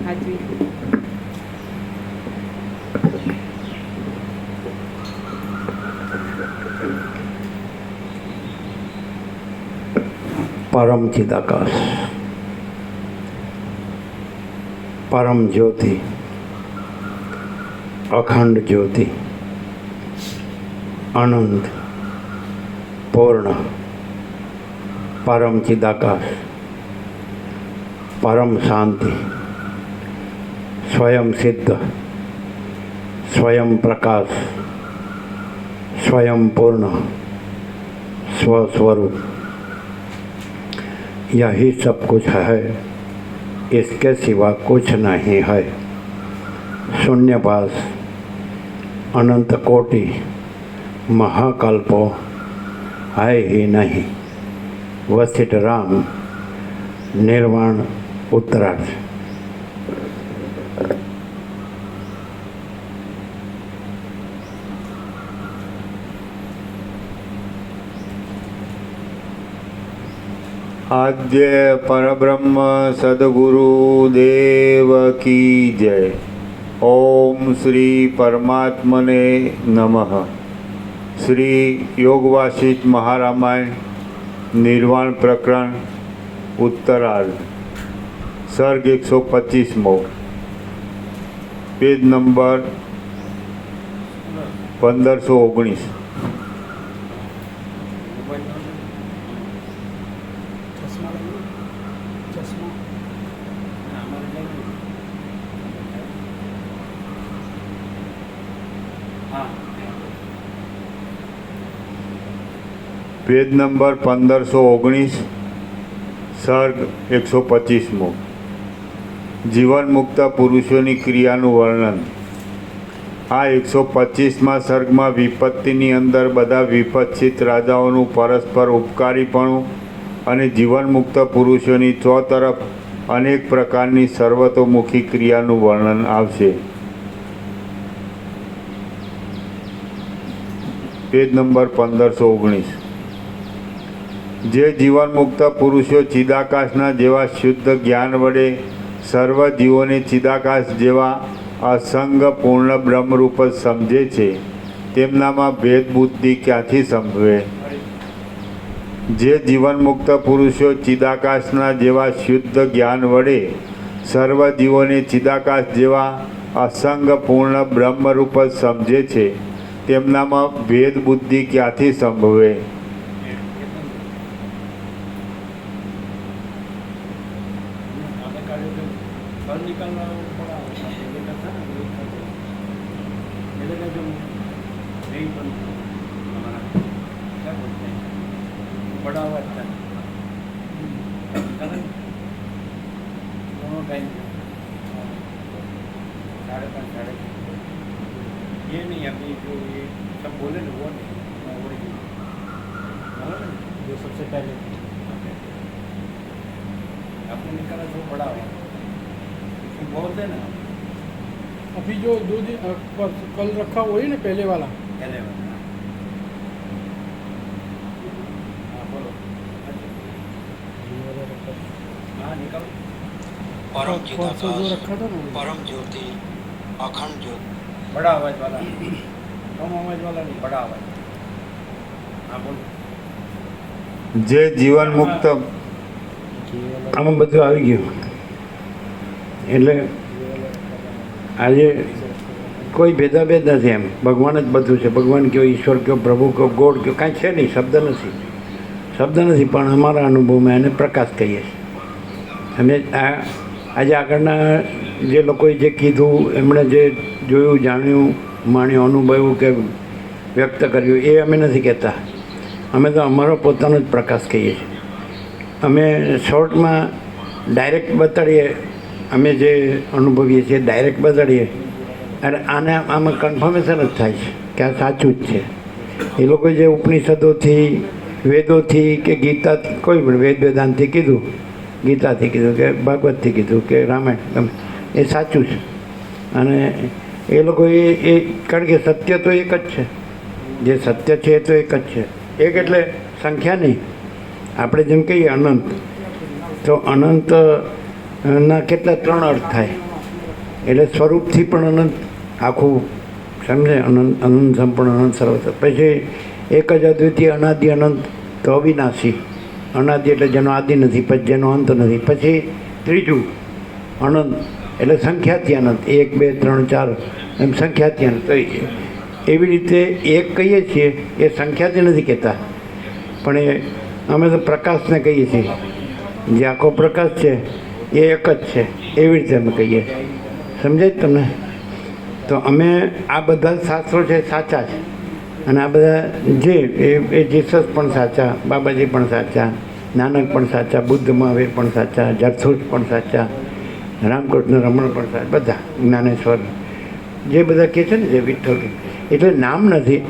હાજરી. પરમ ચિદાકાશ, પરમ જ્યોતિ, અખંડ જ્યોતિ, અનંત, પૂર્ણ, પરમ ચિદાકાશ, પરમ શાંતિ, સ્વયં સિદ્ધ, स्वयं प्रकाश, स्वयं पूर्ण, स्वस्वरूप, यही सब कुछ है, इसके सिवा कुछ नहीं है। शून्यवास, अनंत कोटि, महाकल्पो है ही नहीं। वशिष्ठ राम, निर्वाण उत्तरार्थ। आद्य परब्रह्म सद्गुरु देव की जय। ओम श्री परमात्मने नमः। श्री योग वासिष्ठ महारामायण निर्वाण प्रकरण उत्तरार्ध, सर्ग 125मो, पेज नंबर 1519। पेज नंबर 1519, सर्ग 125मो, जीवन मुक्त पुरुषोनी क्रियाનું વર્ણન। આ 125મા સર્ગમાં વિપત્તિની અંદર બધા વિપત્સિત રાજાઓનું પરસ્પર ઉપકારીપણું અને જીવન મુક્ત પુરુષોની ચોતરફ અનેક પ્રકારની સર્વતોમુખી ક્રિયાનું વર્ણન આવશે। Page number 1519। જે જીવન મુક્ત પુરુષો ચિદાકાશના જેવા શુદ્ધ જ્ઞાન વડે સર્વ જીવોને ચિદાકાશ જેવા અસંગ પૂર્ણ બ્રહ્મરૂપ જ સમજે છે, તેમનામાં ભેદ બુદ્ધિ ક્યાંથી સંભવે? જે જીવન મુક્ત પુરુષો ચિદાકાશના જેવા શુદ્ધ જ્ઞાન વડે સર્વ જીવોને ચિદાકાશ જેવા અસંગ પૂર્ણ બ્રહ્મરૂપ જ સમજે છે, તેમનામાં ભેદ બુદ્ધિ ક્યાંથી સંભવે? ये नहीं अभी जो ये सब बोले ना वो नहीं, जो सबसे पहले आपने निकाला जो बड़ा हुआ बहुत है ना। अभी जो 2 दिन कल रखा वही ना पहले वाला। पहले वाला हाँ बोलो। हाँ निकालो। परम जो रखा था ना, परम ज्योति, अखंड ज्योति, बड़ा आवाज वाला, कम आवाज वाला नहीं, बड़ा आवाज। हाँ बोलो। જે જીવન મુક્ત આમાં બધું આવી ગયું। એટલે આજે કોઈ ભેદાભેદ નથી, એમ ભગવાન જ બધું છે। ભગવાન કયો, ઈશ્વર કયો, પ્રભુ કયો, ગોડ કયો, કાંઈ છે નહીં, શબ્દ નથી, પણ અમારા અનુભવમાં એને પ્રકાશ કહીએ છીએ। અને આજે આગળના જે લોકોએ જે કીધું, એમણે જે જોયું, જાણ્યું, માણ્યું, અનુભવ્યું કે વ્યક્ત કર્યું, એ અમે નથી કહેતા। અમે તો અમારો પોતાનો જ પ્રકાશ કહીએ છીએ। અમે શોર્ટમાં ડાયરેક્ટ બતાડીએ, અમે જે અનુભવીએ છીએ ડાયરેક્ટ બતાડીએ, અને આને આમાં કન્ફર્મેશન જ થાય છે કે આ સાચું જ છે। એ લોકોએ જે ઉપનિષદોથી, વેદોથી કે ગીતાથી, કોઈ પણ વેદાંતથી કીધું, ગીતાથી કીધું કે ભાગવતથી કીધું કે રામાયણ, ગમે એ સાચું છે। અને એ લોકો એ કારણ કે સત્ય તો એક જ છે, જે સત્ય છે એ તો એક જ છે। એક એટલે સંખ્યા નહીં, આપણે જેમ કહીએ અનંત, તો અનંતના કેટલા 3 અર્થ થાય। એટલે સ્વરૂપથી પણ અનંત આખું સમજે અનંત અનંત સંપૂર્ણ અનંત સર્વત્ર. પછી એક જ અદ્વિતીય અનાદિ અનંત તો અવિનાશી. અનાદિ એટલે જેનો આદિ નથી, પછી જેનો અંત નથી. પછી ત્રીજું અનંત એટલે સંખ્યાથી અનંત, 1 2 3 4 એમ સંખ્યાથી અનંત. તો એવી રીતે એક કહીએ છીએ એ સંખ્યાથી નથી કહેતા, પણ એ અમે તો પ્રકાશને કહીએ છીએ. જે આખો પ્રકાશ છે એ એક જ છે, એવી રીતે અમે કહીએ. સમજાય જ તમને? તો અમે આ બધા શાસ્ત્રો છે સાચા છે, અને આ બધા જે એ જીસસ પણ સાચા, બાબાજી પણ સાચા, નાનક પણ સાચા, બુદ્ધ મહાવીર પણ સાચા, જરથુસ પણ સાચા, રામકૃષ્ણ રમણ પણ સાચા, બધા જ્ઞાનેશ્વર જે બધા કહે છે ને, જે વિઠ્ઠલ એટલે નામ નથી,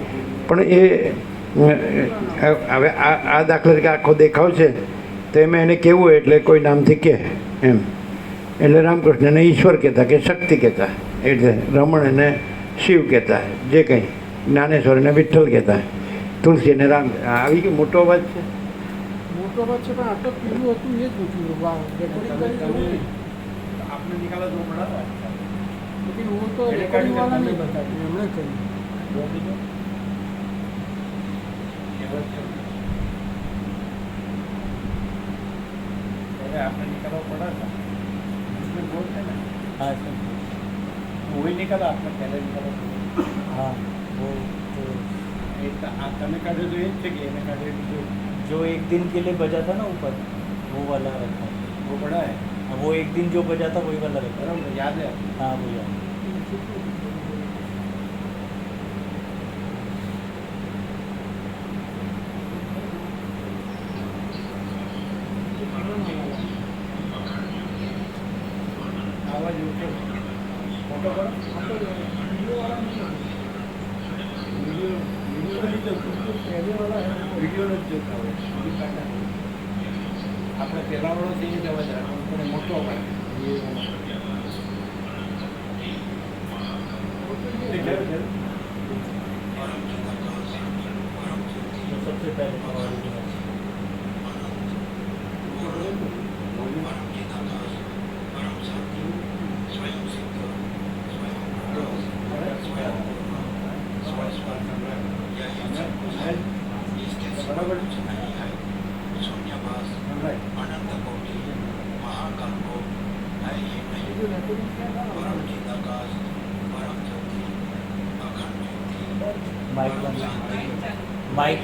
પણ એ હવે આ દાખલા તરીકે આખો દેખાવ છે તો એમાં એને કહેવું હોય એટલે કોઈ નામથી કહે એમ. એટલે રામકૃષ્ણને ઈશ્વર કહેતા કે શક્તિ કહેતા, એટલે રમણ એને શિવ કહેતા, જે કંઈ જ્ઞાનેશ્વર એને વિઠ્ઠલ કહેતા, તુલસી એને રામ. આવી ગયો મોટો અવાજ છે. મોટો વાત છે, પણ આટલું પીલું હતું એ જ પૂછ્યું. વાહ, રેકોર્ડિંગ કરી જવું નહીં. आपने निकाला तो बड़ा था लेकिन वो तो रिकॉर्डिंग वाला नहीं बताती, हमने कही. पहले आपने निकाला पड़ा था उसमें बोलते ना. हाँ सर, वही निकाला आपने पहले निकाला. हाँ वो तो तने काटे तो ये थे कि એને કાઢે जो एक दिन के लिए बजा था ना ऊपर, वो वाला रखा, वो बड़ा है. वो एक दिन जो बजा था वही वाला रखा. बराबर याद है. हाँ वो याद. आवाज ऊपर फोटो करो. वीडियो वाला नहीं है. वीडियो नहीं चलता. पहले वाला है, वीडियो नहीं चलता. આપણે પહેલા વાળો થઈ જવા જાય પણ મોટો અવાજ. सबसे पहले बराबर माइक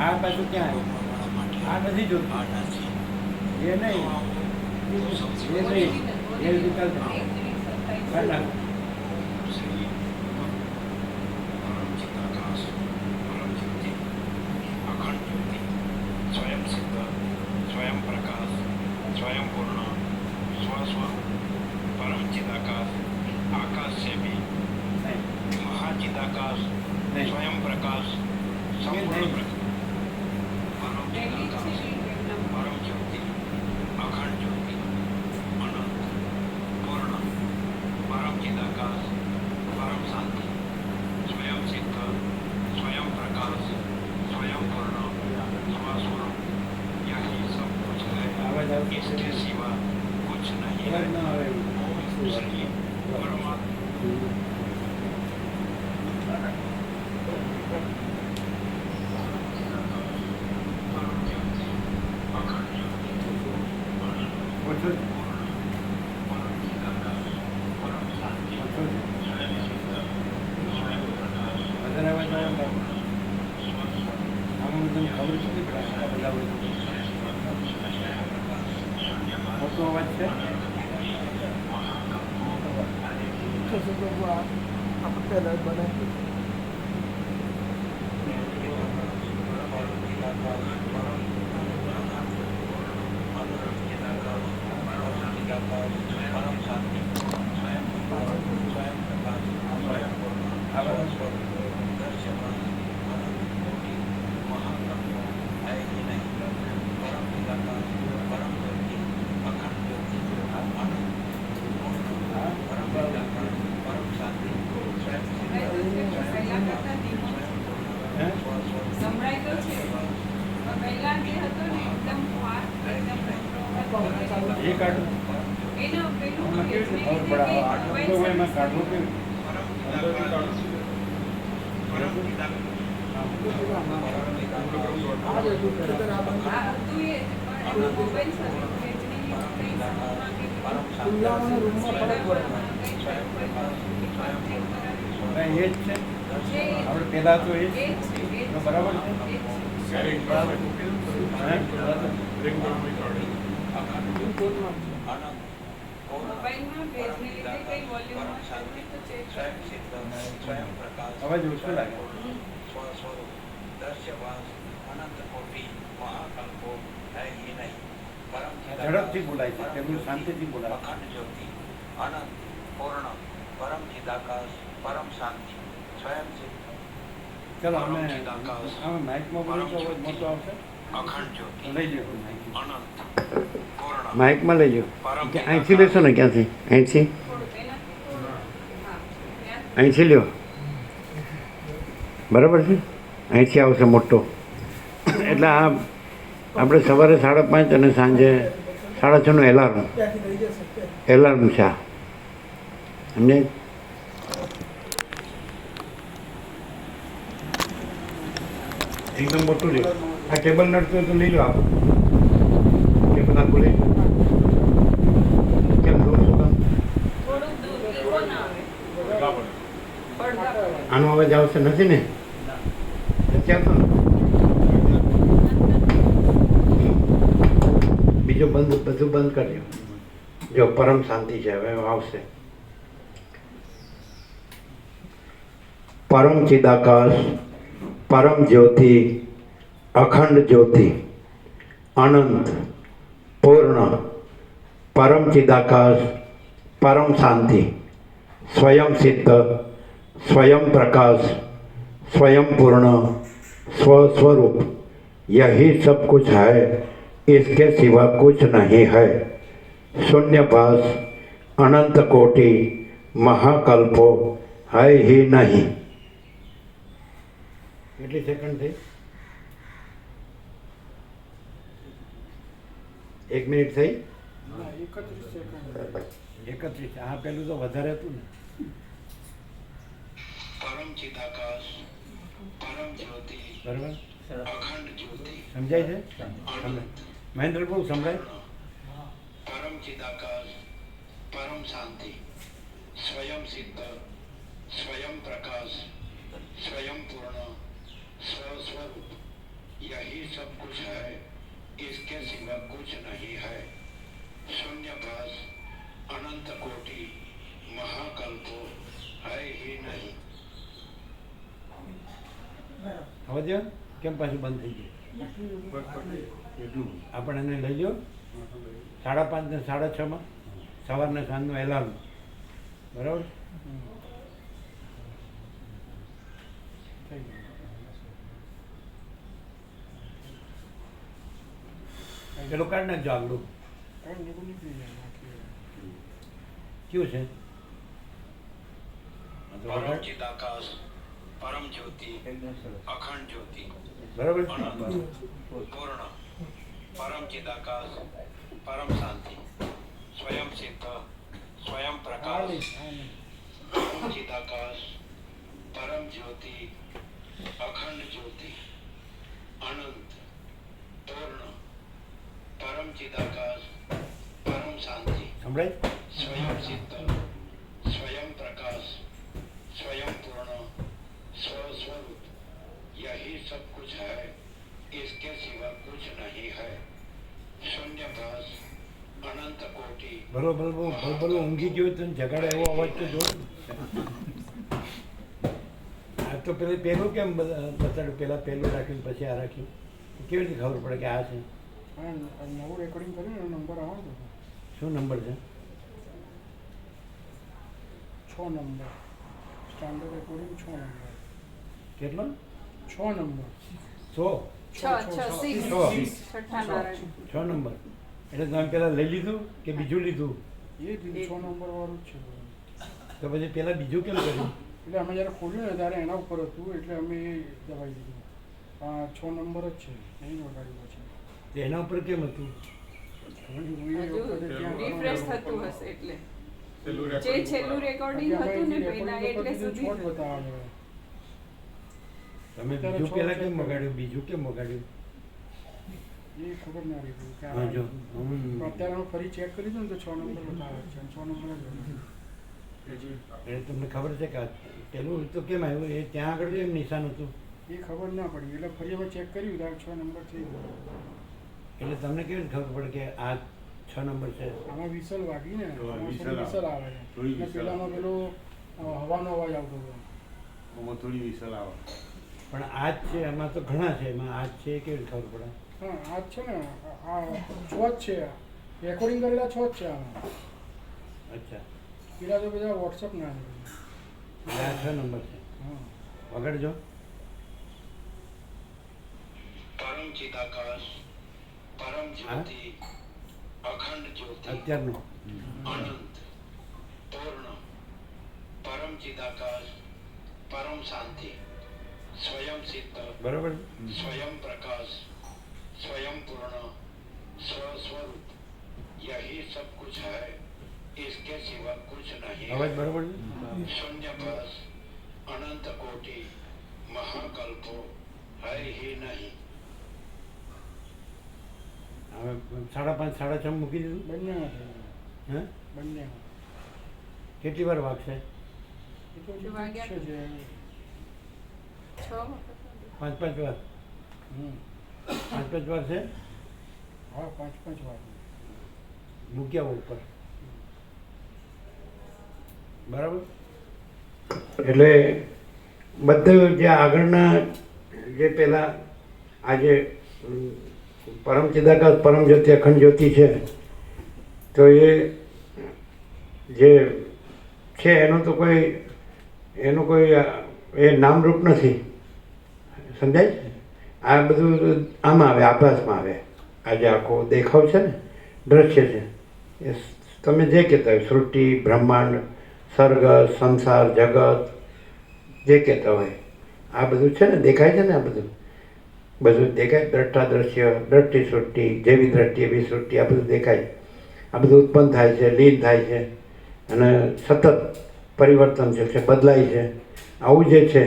आ पाછું ક્યાં આ નથી જોતું. ये नहीं ये निकाल दे. स्वयं प्रकाश संपूर्ण परम ज्योति अखंड ज्योति अनंत पूर्ण परम चिदाकाश परम शांति स्वयं सिद्ध स्वयं प्रकाश स्वयं पूर्ण स्वस्वरूप यही सब कुछ है. इसके सिवा कुछ नहीं है. इसलिए परमात्मा મોટો અવાજ છે. આપણે પહેલાં જ બનાવી. સંભળાય તો છે પણ પહેલા જે હતો ને એકદમ ફાસ્ટ એકદમ એ કાઢો. એનો પેલું આમાં કેવી રીતે ખબર પડે હવે આટલો બધો હોય એમાં કાઢવું કેવી રીતે? અંદરથી કાઢવું. આ જ હતું ખરેખર આ બંધ હા હતું એ જ, પણ એનો મોબાઈલ સાથે વહેંચણી કંઈ સામાનમાં કે ખુલ્લામાં રૂમમાં ફરક પડે કાંઈ એ જ છે છે આપણે પહેલાં તો એ જ એ જ છે, એ જ તો બરાબર છે છે. હે? બરાબર. મોબાઈલમાં ભેજને લીધે કંઈ વોલ્યુમમાં થયું હોય તો ચેક અવાજ ઓછો લાગે. ઝડપથી બોલાય છે પેલું શાંતિથી બોલાય. અખંડ જ્યોતિ અનંત પૂર્ણ પરમ ચિદાકાશ પરમ શાંતિ સ્વયં સિદ્ધ ચાલો અમે માઇકમાં બોલું તો અવાજ મોટો આવશે. અખંડ જ્યોતિ તો લઈ લ્યો માઇક. અનંત પૂર્ણ માઇકમાં લેજો કે અહીંથી લેશો ને ક્યાંથી અહીંથી થોડું એનાથી થોડું હા ત્યાં અહીંથી લ્યો બરાબર છે અહીંથી આવશે મોટો એટલે આ આપણે સવારે 5:30 અને સાંજે 6:30નું એલાર્મ ત્યાંથી લઈ જશે એલાર્મ છે આ સમજે એકદમ મોટું લ્યો આ ટેબલ નડતું હોય તો લઈ લો આપ ટેબલ આખું લઈ કેમ દૂર શું કામ થોડુંક દૂર ઈકો ના આવે પડઘા પડે. આનો અવાજ આવશે નથી ને નથી આવતો ને બીજું બંધ બધું બંધ કરજો જો પરમ શાંતિ છે હવે આવશે પરમ ચિદાકાશ પરમ જ્યોતિ અખંડ જ્યોતિ અનંત પૂર્ણ પરમ ચિદાકાશ परम शांति स्वयं सिद्ध स्वयं प्रकाश स्वयं पूर्ण स्वस्वरूप यही सब कुछ है इसके सिवा कुछ नहीं है शून्यभास अनंत कोटि महाकल्पो है ही नहीं કેટલી સેકન્ડ થઈ 1 મિનિટ થઈ 31 સેકન્ડ 31. આ પેલું તો વધારે હતું ને. પરમ ચિદાકાશ પરમ જ્યોતિ બરાબર અખંડ જ્યોતિ સમજાય છે? અનંત મહેન્દ્ર બહુ સંભળાય. પરમ ચિદાકાશ પરમ શાંતિ स्वयं सिद्ध स्वयं प्रकाश स्वयं पूर्ण स्वस्वरूप यही सब कुछ है इसके सिवा कुछ नहीं है शून्यभास अनंत कोटि महाकल्पो है ही नहीं હવે જો કેમ પાછું બંધ થઈ ગયું? આપણે એને લઈ લ્યો 5:30 ને 6:30 સવારને સાંજનું એલાર્મ બરાબર. પેલું કાઢ નાખજો આગળ. નીકળી જાય કયું છે? परम चिदाकाश परम ज्योति अखंड ज्योति બરાબર अनंत पूर्ण परम चिदाकाश परम शांति स्वयं सिद्ध स्वयं प्रकाश परम चिदाकाश परम ज्योति अखंड ज्योति अनंत पूर्ण परम चिदाकाश परम शांति સંભળાય? स्वयं सिद्ध स्वयं प्रकाश स्वयं पूर्ण स्वस्वरूप यही सब कुछ है इसके सिवा कुछ नहीं है शून्यभास अनंत कोटि બરોબર બરોબર ઊંઘી ગયો તો જગાડે એવો અવાજ તો જો. આ તો પેલું કેમ બતાડ્યું? પહેલું રાખ્યું પછી આ રાખ્યું કેવી રીતે ખબર પડે કે આ છે? નવું રેકોર્ડિંગ કર્યું ને નંબર આવતો શું નંબર છે? 6 નંબર સ્ટાન્ડર્ડ રેકોર્ડિંગ 6 નંબર કેટલો? 6 નંબર 100 છ સિક્સ છઠ્ઠા નારાયણ 6 નંબર. એટલે તમે પહેલાં લઈ લીધું કે બીજું લીધું? એ 6 નંબર વાળું જ છે તો પછી પહેલાં બીજું કેમ કર્યું? એટલે અમે જ્યારે ખોલ્યું ને ત્યારે એના ઉપર હતું એટલે અમે એ દબાવી દીધું. 6 નંબર જ છે નહીં વગાડ્યું પછી તો એના ઉપર કેમ હતું? રિફ્રેશ થતું હશે એટલે જે છેલ્લું રેકોર્ડિંગ હતું ને પહેલા એટલે સુધી શોર્ટ બતાવવાનું હોય. તમે બીજું પહેલાં કેમ મગાડ્યું, બીજું કેમ મગાડ્યું? એ ખબર ના રહી કે હા જો અત્યારે હું ફરી ચેક કરી દઉં ને તો 6 નંબર બતાવે છે, 6 નંબર જ હોય. એટલે તમને ખબર છે કે આ પેલું તો કેમ આવ્યું, એ ત્યાં આગળ એમ નિશાન હતું, એ ખબર ના પડી એટલે ફરી અમે ચેક કર્યું ત્યારે 6 નંબર થઈ ગયો. એટલે તમને કેવી રીતે ખબર પડે કે આ 6 નંબર છે? આમાં વિસલ વાગી ને આમાં વિસલ થોડી વિસલ આવે થોડી છે અને વિસલ પેલામાં પેલો હવાનો અવાજ આવતો હતો. આમાં થોડી વિસલ આવે. પણ આ જ છે, એમાં તો ઘણા છે, એમાં આ જ છે એ કેવી રીતે ખબર પડે? હા આ જ છે ને, આ 6 જ છે, રેકોર્ડિંગ કરેલા 6 જ છે આમાં. અચ્છા, પેલા તો બધા વોટ્સઅપ ના છે. એટલે આ 6 નંબર છે. હા વગાડજો. પરમ ચિદાકાશ, પરમ જ્યોતિ, અખંડ જ્યોતિ, અત્યારનો અનંત, પૂર્ણ, પરમ ચિદાકાશ, પરમ શાંતિ, स्वयं सिद्ध, બરાબર. स्वयं प्रकाश, स्वयं पूर्ण, स्वस्वरूप, यही सब कुछ है, इसके सिवा कुछ नहीं અવાજ है। બરાબર છે? शून्य बस, अनंत कोटि, महाकल्पो है ही नहीं। હવે 5:30 6:30 મૂકી દીધું. બંનેમાં થઈ ગયું, હે બંનેમાં. કેટલી વાર વાગશે? એ તો હજી વાગ્યા છે જે 6 વખત 5-5 વાર? હમ 5-5 વાર છે. હા 5 વાર. મૂક્યા ઉપર બરાબર. એટલે બધું જે આગળના જે પેલા આજે પરમ ચિદાકાશ પરમ જ્યોતિ અખંડ જ્યોતિ છે, તો એ જે છે એનું તો એનું કોઈ એ નામરૂપ નથી, સમજાય? આ બધું આમાં આવે, આભાસમાં આવે. આજે આખો દેખાવ છે ને, દ્રશ્ય છે, એ તમે જે કહેતા હોય સૃષ્ટિ, બ્રહ્માંડ, સર્ગ, સંસાર, જગત, જે કહેતા હોય આ બધું છે ને, દેખાય છે ને, આ બધું દેખાય. દ્રષ્ટા દ્રશ્ય, દ્રષ્ટિ સૃષ્ટિ, જેવી દ્રષ્ટિ એવી સૃષ્ટિ, આ બધું દેખાય. આ બધું ઉત્પન્ન થાય છે, લીન થાય છે અને સતત પરિવર્તનશીલ છે, બદલાય છે. આવું જે છે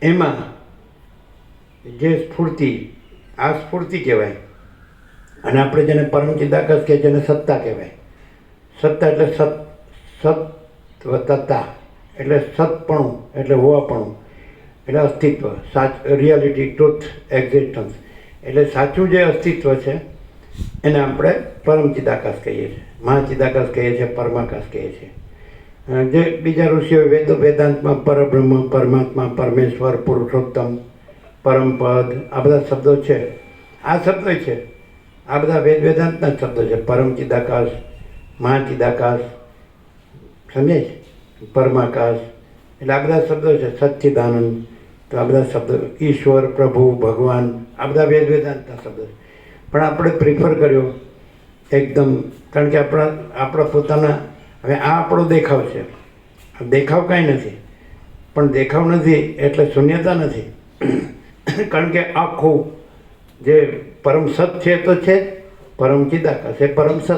એમાં જે સ્ફૂર્તિ, આ સ્ફૂર્તિ કહેવાય. અને આપણે જેને પરમ ચિદાકાશ કહીએ જેને સત્તા કહેવાય. સત્તા એટલે સત્તા એટલે સતપણું, એટલે હોવાપણું, એટલે અસ્તિત્વ, રિયાલિટી, ટ્રુથ, એક્ઝિસ્ટન્સ. એટલે સાચું જે અસ્તિત્વ છે એને આપણે પરમ ચિદાકાશ કહીએ છીએ, મહાચિદાકાશ કહીએ છીએ, પરમાકાશ કહીએ છીએ. જે બીજા ઋષિઓ વેદાંતમાં પરબ્રહ્મ, પરમાત્મા, પરમેશ્વર, પુરુષોત્તમ, પરમપદ, આ બધા શબ્દો છે. આ શબ્દો છે, આ બધા વેદાંતના જ શબ્દો છે. પરમ ચિદાકાશ, મહાચિદાકાશ, સમજાય છે? પરમાકાશ, એટલે આ બધા શબ્દો છે. સચ્ચિદાનંદ, તો આ બધા શબ્દો, ઈશ્વર, પ્રભુ, ભગવાન, આ બધા વેદાંતના શબ્દો છે. પણ આપણે પ્રિફર કર્યો એકદમ, કારણ કે આપણા પોતાના, હવે આ આપણો દેખાવ છે. દેખાવ કાંઈ નથી, પણ દેખાવ નથી એટલે શૂન્યતા નથી. કારણ કે આખું જે પરમ સત છે તો છે, પરમ ચિદાકાશ એ પરમ સત,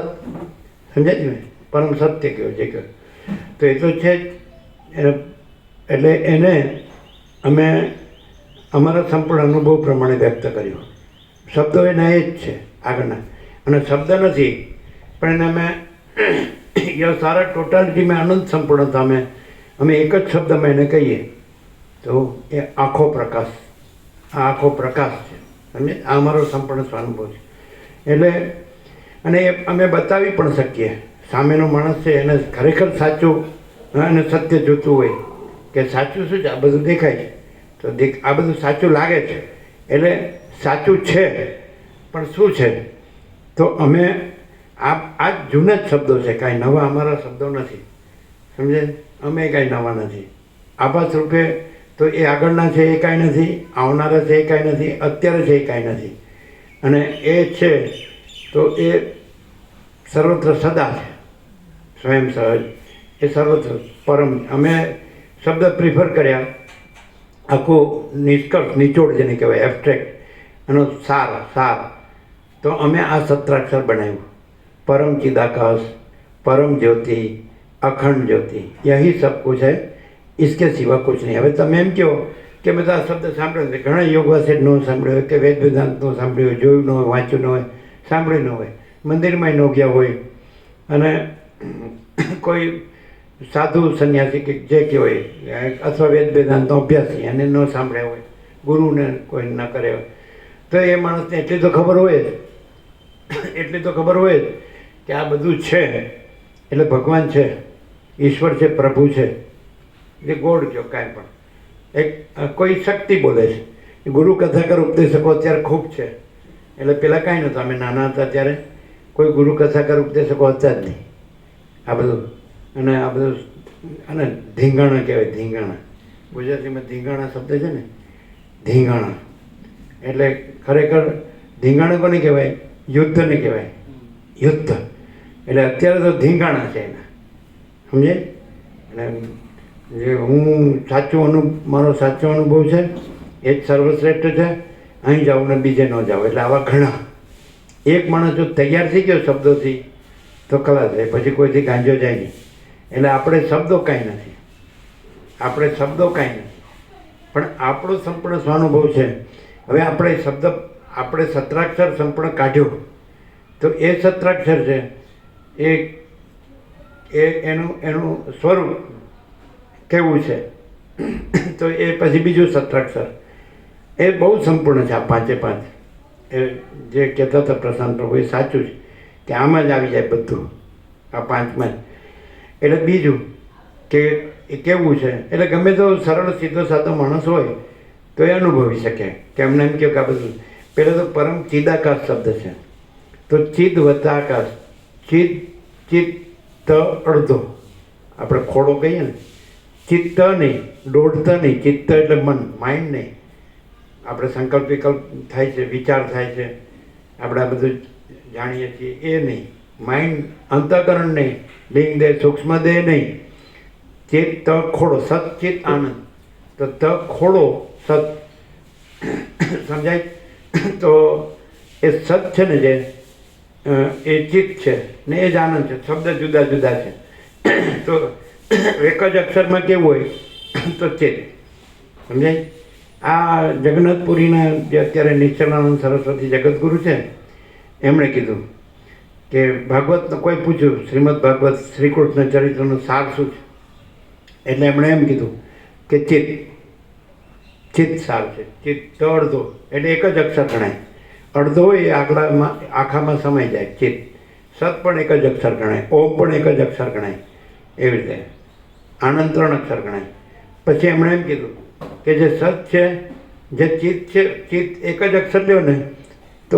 સમજાય છે ને? પરમ સત્ય કહેવાય જે કહ્યું તો એ તો છે જ. એટલે એને અમે અમારા સંપૂર્ણ અનુભવ પ્રમાણે વ્યક્ત કર્યું. શબ્દો એના એ જ છે આગળના, અને શબ્દ નથી પણ એને અમે સારા ટોટાલિટીમાં અનંત સંપૂર્ણતા અમે એક જ શબ્દમાં એને કહીએ તો એ આખો પ્રકાશ, આ આખો પ્રકાશ છે, સમજે? આ અમારો સંપૂર્ણ સ્વાનુભવ છે. એટલે અને એ અમે બતાવી પણ શકીએ. સામેનો માણસ છે એને ખરેખર સાચું અને સત્ય જોતું હોય કે સાચું શું છે, આ બધું દેખાય છે તો આ બધું સાચું લાગે છે, એટલે સાચું છે પણ શું છે? તો અમે આ જ જૂના જ શબ્દો છે, કાંઈ નવા અમારા શબ્દો નથી, સમજે? અમે કાંઈ નવા નથી. આભાસ રૂપે તો એ આગળના છે એ કાંઈ નથી, આવનારા છે એ કાંઈ નથી, અત્યારે છે એ કાંઈ નથી. અને એ છે તો એ સર્વત્ર સદા છે, સ્વયં સહજ, એ સર્વત્ર પરમ. અમે શબ્દ પ્રિફર કર્યા આખું નિષ્કર્ષ, નિચોડ જેને કહેવાય, એબ્સ્ટ્રેક્ટ, એનો સાર. તો અમે આ સત્રાક્ષર બનાવ્યું, પરમ चिदाकाश परम ज्योति अखंड ज्योति, यही सब कुछ है, इसके सिवा कुछ नहीं। હવે તમે એમ કહો કે બધા શબ્દ સાંભળ્યો છે, ઘણા યોગ વાસે ન સાંભળ્યો હોય કે વેદ વેદાંતનો સાંભળ્યો હોય, જોયું ન હોય, વાંચ્યું ન હોય, સાંભળ્યું ન હોય, મંદિરમાં ન ગયા હોય, અને કોઈ સાધુ સંન્યાસી કે જે કહેવાય અથવા વેદ વેદાંતનો અભ્યાસી એને ન સાંભળ્યા હોય, ગુરુને કોઈ ન કરે હોય, તો એ માણસને એટલી તો ખબર હોય જ, એટલી તો ખબર હોય જ કે આ બધું છે એટલે ભગવાન છે, ઈશ્વર છે, પ્રભુ છે, જે ગોડ કહો કાંઈ પણ, એક કોઈ શક્તિ બોલે છે. ગુરુ કથા કર ઉપદેશકો અત્યારે ખૂબ છે, એટલે પહેલાં કાંઈ નહોતું. અમે નાના હતા ત્યારે કોઈ ગુરુ કથા કર ઉપદેશકો હતા જ નહીં. આ બધું અને આ બધું અને ધીંગાણા કહેવાય, ધીંગાણા. ગુજરાતીમાં ધીંગાણા શબ્દ છે ને, ધીંગાણા એટલે ખરેખર ધીંગાણા કોને કહેવાય? યુદ્ધને કહેવાય, યુદ્ધ. એટલે અત્યારે તો ધીંગાણા છે એના, સમજે? એટલે જે હું મારો સાચો અનુભવ છે એ જ સર્વશ્રેષ્ઠ છે, અહીં જાઉં ને બીજે ન જાઉં. એટલે આવા ઘણા. એક માણસ જો તૈયાર થઈ ગયો શબ્દોથી તો ખલાસ રહે, પછી કોઈથી ગાંજો જાય નહીં. એટલે આપણે શબ્દો કાંઈ નથી, આપણે શબ્દો કાંઈ નથી, પણ આપણો સંપૂર્ણ સ્વાનુભવ છે. હવે આપણે સત્રાક્ષર સંપૂર્ણ કાઢ્યો તો એ સત્રાક્ષર છે એ એનું સ્વરૂપ કેવું છે, તો એ પછી બીજું સત્રાક્ષર એ બહુ સંપૂર્ણ છે. આ પાંચે પાંચ એ જે કહેતા હતા પ્રશાંત પ્રભુ એ સાચું છે કે આમાં જ આવી જાય બધું, આ પાંચમાં જ. એટલે બીજું કે એ કેવું છે, એટલે ગમે તો સરળ સીધો સાદો માણસ હોય તો એ અનુભવી શકે કે અમને એમ કહ્યું કે આ બધું. પહેલાં તો પરમ ચિદાકાશ શબ્દ છે, તો ચિદ વત્તા આકાશ, ચિત્ત અડધો, આપણે ખોડો કહીએ ને, ચિત્ત નહીં, દોઢત નહીં, ચિત્ત એટલે મન, માઇન્ડ નહીં. આપણે સંકલ્પ વિકલ્પ થાય છે, વિચાર થાય છે, આપણે આ બધું જાણીએ છીએ એ નહીં. માઇન્ડ, અંતઃકરણ નહીં, લિંગ દેહ, સૂક્ષ્મ દેહ નહીં. ચિત્ત ત ખોડો, સત ચિત્ત આનંદ, તો ત ખોડો સત, સમજાય? તો એ સત છે ને, જે એ ચિત્ત છે ને એ જ આનંદ છે. શબ્દ જુદા જુદા છે, તો એક જ અક્ષરમાં કેવું હોય તો ચિત્ત, સમજાય? આ જગન્નાથપુરીના જે અત્યારે નિશ્ચલાનંદ સરસ્વતી જગતગુરુ છે, એમણે કીધું કે ભાગવતનો કોઈ પૂછ્યું, શ્રીમદ ભાગવત શ્રી કૃષ્ણ ચરિત્રનો સાર શું છે, એટલે એમણે એમ કીધું કે ચિત્ત સાર છે. ચિત્ત અડધો એટલે એક જ અક્ષર ગણાય, અડધો એ આખામાં સમાઈ જાય. ચિત્ત સત પણ એક જ અક્ષર ગણાય, ઓમ પણ એક જ અક્ષર ગણાય, એવી રીતે આનંદ 3 અક્ષર ગણાય. પછી એમણે એમ કીધું કે જે સત છે, જે ચિત્ત છે, ચિત્ત એક જ અક્ષર લ્યો ને તો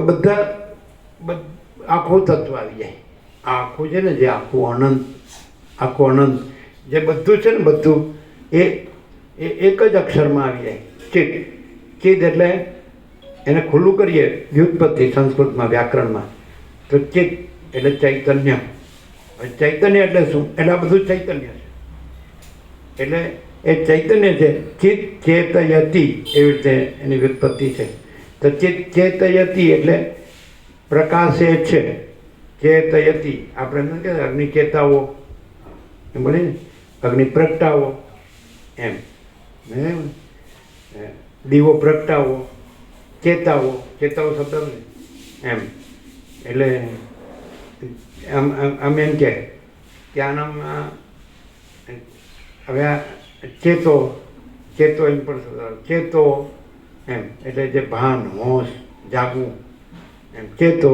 આખું તત્વ આવી જાય. આ આખું છે ને, જે આખું અનંત જે બધું છે ને, બધું એ એક જ અક્ષરમાં આવી જાય. ચિત્ત એટલે એને ખુલ્લું કરીએ વ્યુત્પત્તિ સંસ્કૃતમાં, વ્યાકરણમાં, તો ચિત્ત એટલે ચૈતન્ય. ચૈતન્ય એટલે શું? એટલે આ બધું ચૈતન્ય છે. એટલે એ ચૈતન્ય છે. ચિત્ત ચેતયતી, એવી રીતે એની વ્યુત્પત્તિ છે. તો ચિત્ત ચેતયતી એટલે પ્રકાશે છે. ચેતયતી આપણે એમ કહેવાય અગ્નિ ચેતાવો, એમ બોલે ને, અગ્નિ પ્રગટાવો, એમ દીવો પ્રગટાવો, ચેતાવો શબ્દ એમ. એટલે આમ એમ કહે કે આનામાં હવે આ ચેતો એમ પણ ચેતો એમ, એટલે જે ભાન, હોશ, જાગવું એમ, ચેતો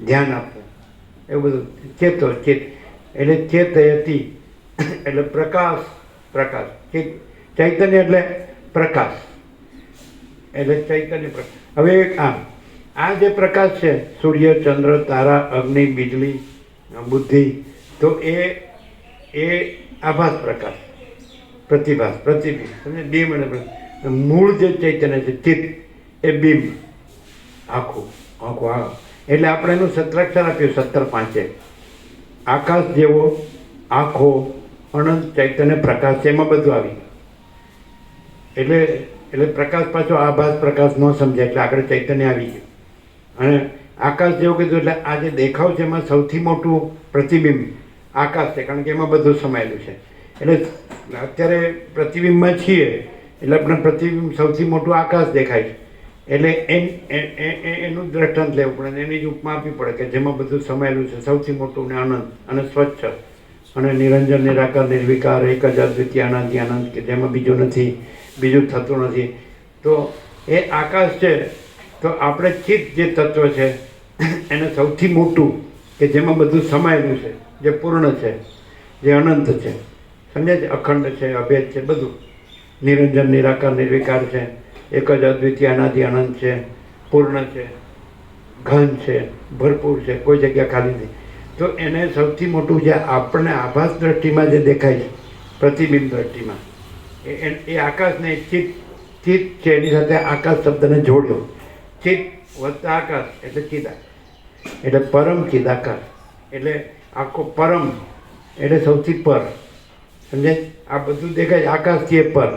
ધ્યાન આપવું, એવું બધું ચેતો. ચિત્ત એટલે ચેતયતી એટલે પ્રકાશ. ચૈતન્ય એટલે પ્રકાશ, એટલે ચૈતન્ય પ્રકાશ. હવે આ જે પ્રકાશ છે, સૂર્ય, ચંદ્ર, તારા, અગ્નિ, વીજળી, બુદ્ધિ, તો એ આભાસ પ્રકાશ, પ્રતિબિંબ, સમજે? બીમ અને મૂળ જે ચૈતન્ય છે ચિત્ત એ બીમ આખું. એટલે આપણે એનું સત્રાક્ષર આપ્યું 17 આકાશ જેવો આખો અનંત ચૈતન્ય પ્રકાશ છે, એમાં બધું આવી. એટલે પ્રકાશ પાછો આભાસ પ્રકાશ ન સમજે, એટલે આગળ ચૈતન્ય આવી ગયું. અને આકાશ જેવું કીધું એટલે આ જે દેખાવ છે એમાં સૌથી મોટું પ્રતિબિંબ આકાશ છે, કારણ કે એમાં બધું સમાયેલું છે. એટલે અત્યારે પ્રતિબિંબમાં છીએ એટલે આપણે પ્રતિબિંબ સૌથી મોટું આકાશ દેખાય છે. એટલે એનું દ્રષ્ટાંત લેવું પડે, એની જ ઉપમા આપવી પડે કે જેમાં બધું સમાયેલું છે, સૌથી મોટું ને અનંત અને સ્વચ્છ અને નિરંજન, નિરાકાર, નિર્વિકાર, એક જ અદ્વિતીય, અનંત અનંત, કે જેમાં બીજું નથી, બીજું થતું નથી. તો એ આકાશ છે. તો આપણે ચિત્ત જે તત્વ છે એને સૌથી મોટું કે જેમાં બધું સમાયેલું છે, જે પૂર્ણ છે, જે અનંત છે, સમજે છે, અખંડ છે, અભેદ છે, બધું નિરંજન, નિરાકાર, નિર્વિકાર છે, એક જ અદ્વિતીય, અનાદિ, અનંત છે, પૂર્ણ છે, ઘન છે, ભરપૂર છે, કોઈ જગ્યા ખાલી નથી. તો એને સૌથી મોટું જે આપણને આભાસ દ્રષ્ટિમાં જે દેખાય છે, પ્રતિબિંબ દ્રષ્ટિમાં, એ આકાશને ચિત્ત છે એની સાથે આકાશ શબ્દને જોડ્યો. ચિત્ત વત્તા આકાશ એટલે ચિદાકાશ, એટલે પરમ ચિદાકાશ, એટલે આખો પરમ એટલે સૌથી પર, સમજે. આ બધું દેખાય આકાશથી એ પર,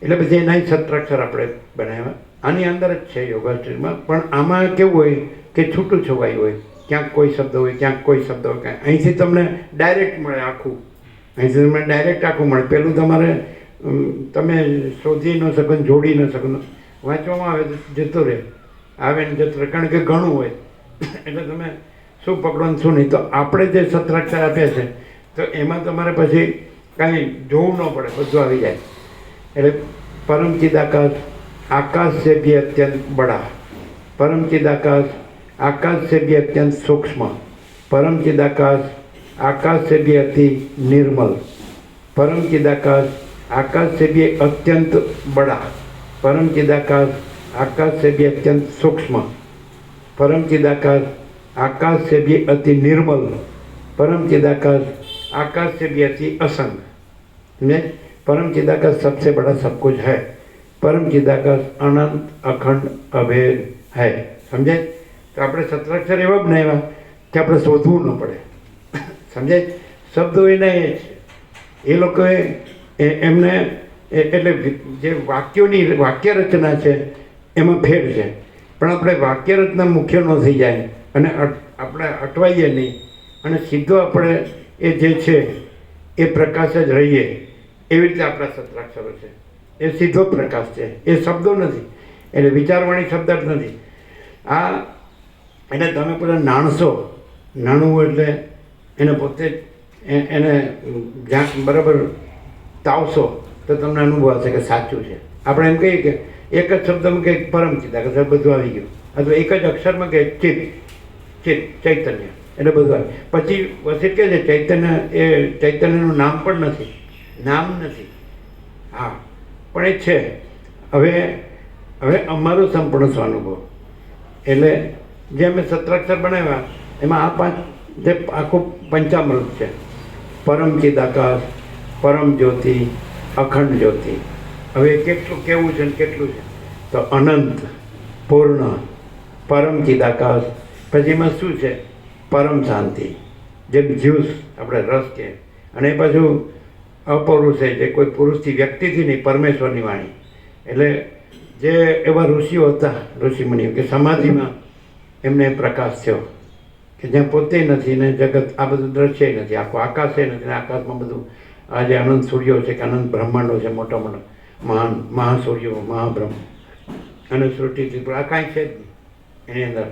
એટલે પછી એના સત્રાક્ષર આપણે બનાવ્યા. આની અંદર જ છે યોગાશ્રીમાં, પણ આમાં કેવું હોય કે છૂટું છવાયું હોય, ક્યાંક કોઈ શબ્દ હોય, ક્યાંક કોઈ શબ્દ હોય, ક્યાંક અહીંથી તમને ડાયરેક્ટ મળે આખું, અહીંથી તમને ડાયરેક્ટ આખું મળે. પેલું તમારે તમે શોધી ન શકો, જોડી ન શકો, વાંચવામાં આવે તો જતો રહે, આવે ને જતો રહે, કારણ કે ઘણું હોય એટલે તમે શું પકડો ને શું નહીં. તો આપણે જે સત્રાક્ષર આપ્યા છે તો એમાં તમારે પછી કાંઈ જોવું ન પડે, બધું આવી જાય. એટલે પરમ ચિદાકાશ આકાશ से भी अत्यंत बड़ा, परम चिदाकाश आकाश से भी अत्यंत सूक्ष्म, परम चिदाकाश आकाश से भी अति निर्मल, परम चिदाकाश आकाश से भी अत्यंत बड़ा, परम चिदाकाश आकाश से भी अत्यंत सूक्ष्म, परम चिदाकाश आकाश से भी अति निर्मल, परम चिदाकाश आकाश से भी अति असंग. परम चिदाकाश सबसे बड़ा सब कुछ है, परम चिदाकाश अनंत अखंड अभेद है. समझे. तो આપણે સત્રાક્ષર એવા બનાવ્યા કે આપણે શોધવું ન પડે, સમજે. શબ્દો એના એ છે, એ લોકોએ એમને એટલે જે વાક્ય રચના છે એમાં ફેર છે, પણ આપણે વાક્ય રચના મુખ્ય ન થઈ જાય અને આપણે અટવાઈએ નહીં અને સીધો આપણે એ જે છે એ પ્રકાશ જ રહીએ, એવી રીતે આપણા સત્રાક્ષરો છે. એ સીધો પ્રકાશ છે, એ શબ્દો નથી, એટલે વિચારવાણી શબ્દ જ નથી. આ એટલે તમે પેલા નાણશો, નાણવું એટલે એને પોતે એને જ્યાં બરાબર તાવશો તો તમને અનુભવ હશે કે સાચું છે. આપણે એમ કહીએ કે એક જ શબ્દમાં કંઈક પરમ ચિદાકાશ બધું આવી ગયું, અથવા એક જ અક્ષરમાં કે ચિત્ત ચૈતન્ય એટલે બધું આવે. પછી વસીત કહે છે ચૈતન્ય, એ ચૈતન્યનું નામ પણ નથી, નામ નથી, હા પણ એ છે. હવે અમારો સંપૂર્ણ સ્વાનુભવ, એટલે જે અમે સત્રાક્ષર બનાવ્યા એમાં આ 5 જે આખું પંચામૃત છે, પરમ ચિદાકાશ, પરમ જ્યોતિ, અખંડ જ્યોતિ. હવે કેટલું કેવું છે ને કેટલું છે તો અનંત, પૂર્ણ, પરમ ચિદાકાશ. પછી એમાં શું છે? પરમ શાંતિ, જેમ જ્યુસ આપણે રસ કે, અને એ પાછું અપૌરુષે, જે કોઈ પુરુષથી વ્યક્તિથી નહીં, પરમેશ્વરની વાણી. એટલે જે એવા ઋષિઓ હતા, ઋષિમુનિઓ કે સમાધિમાં એમને પ્રકાશ થયો કે જ્યાં પોતે નથી ને જગત આ બધું દ્રશ્ય નથી, આખું આકાશ નથી ને આકાશમાં બધું આ જે અનંત સૂર્યો છે કે અનંત બ્રહ્માંડો છે, મોટા મોટા મહાન મહાસૂર્યો, મહાબ્રહ્મ અને સૃષ્ટિ ત્રિપુરા, આ કાંઈ છે જ નહીં એની અંદર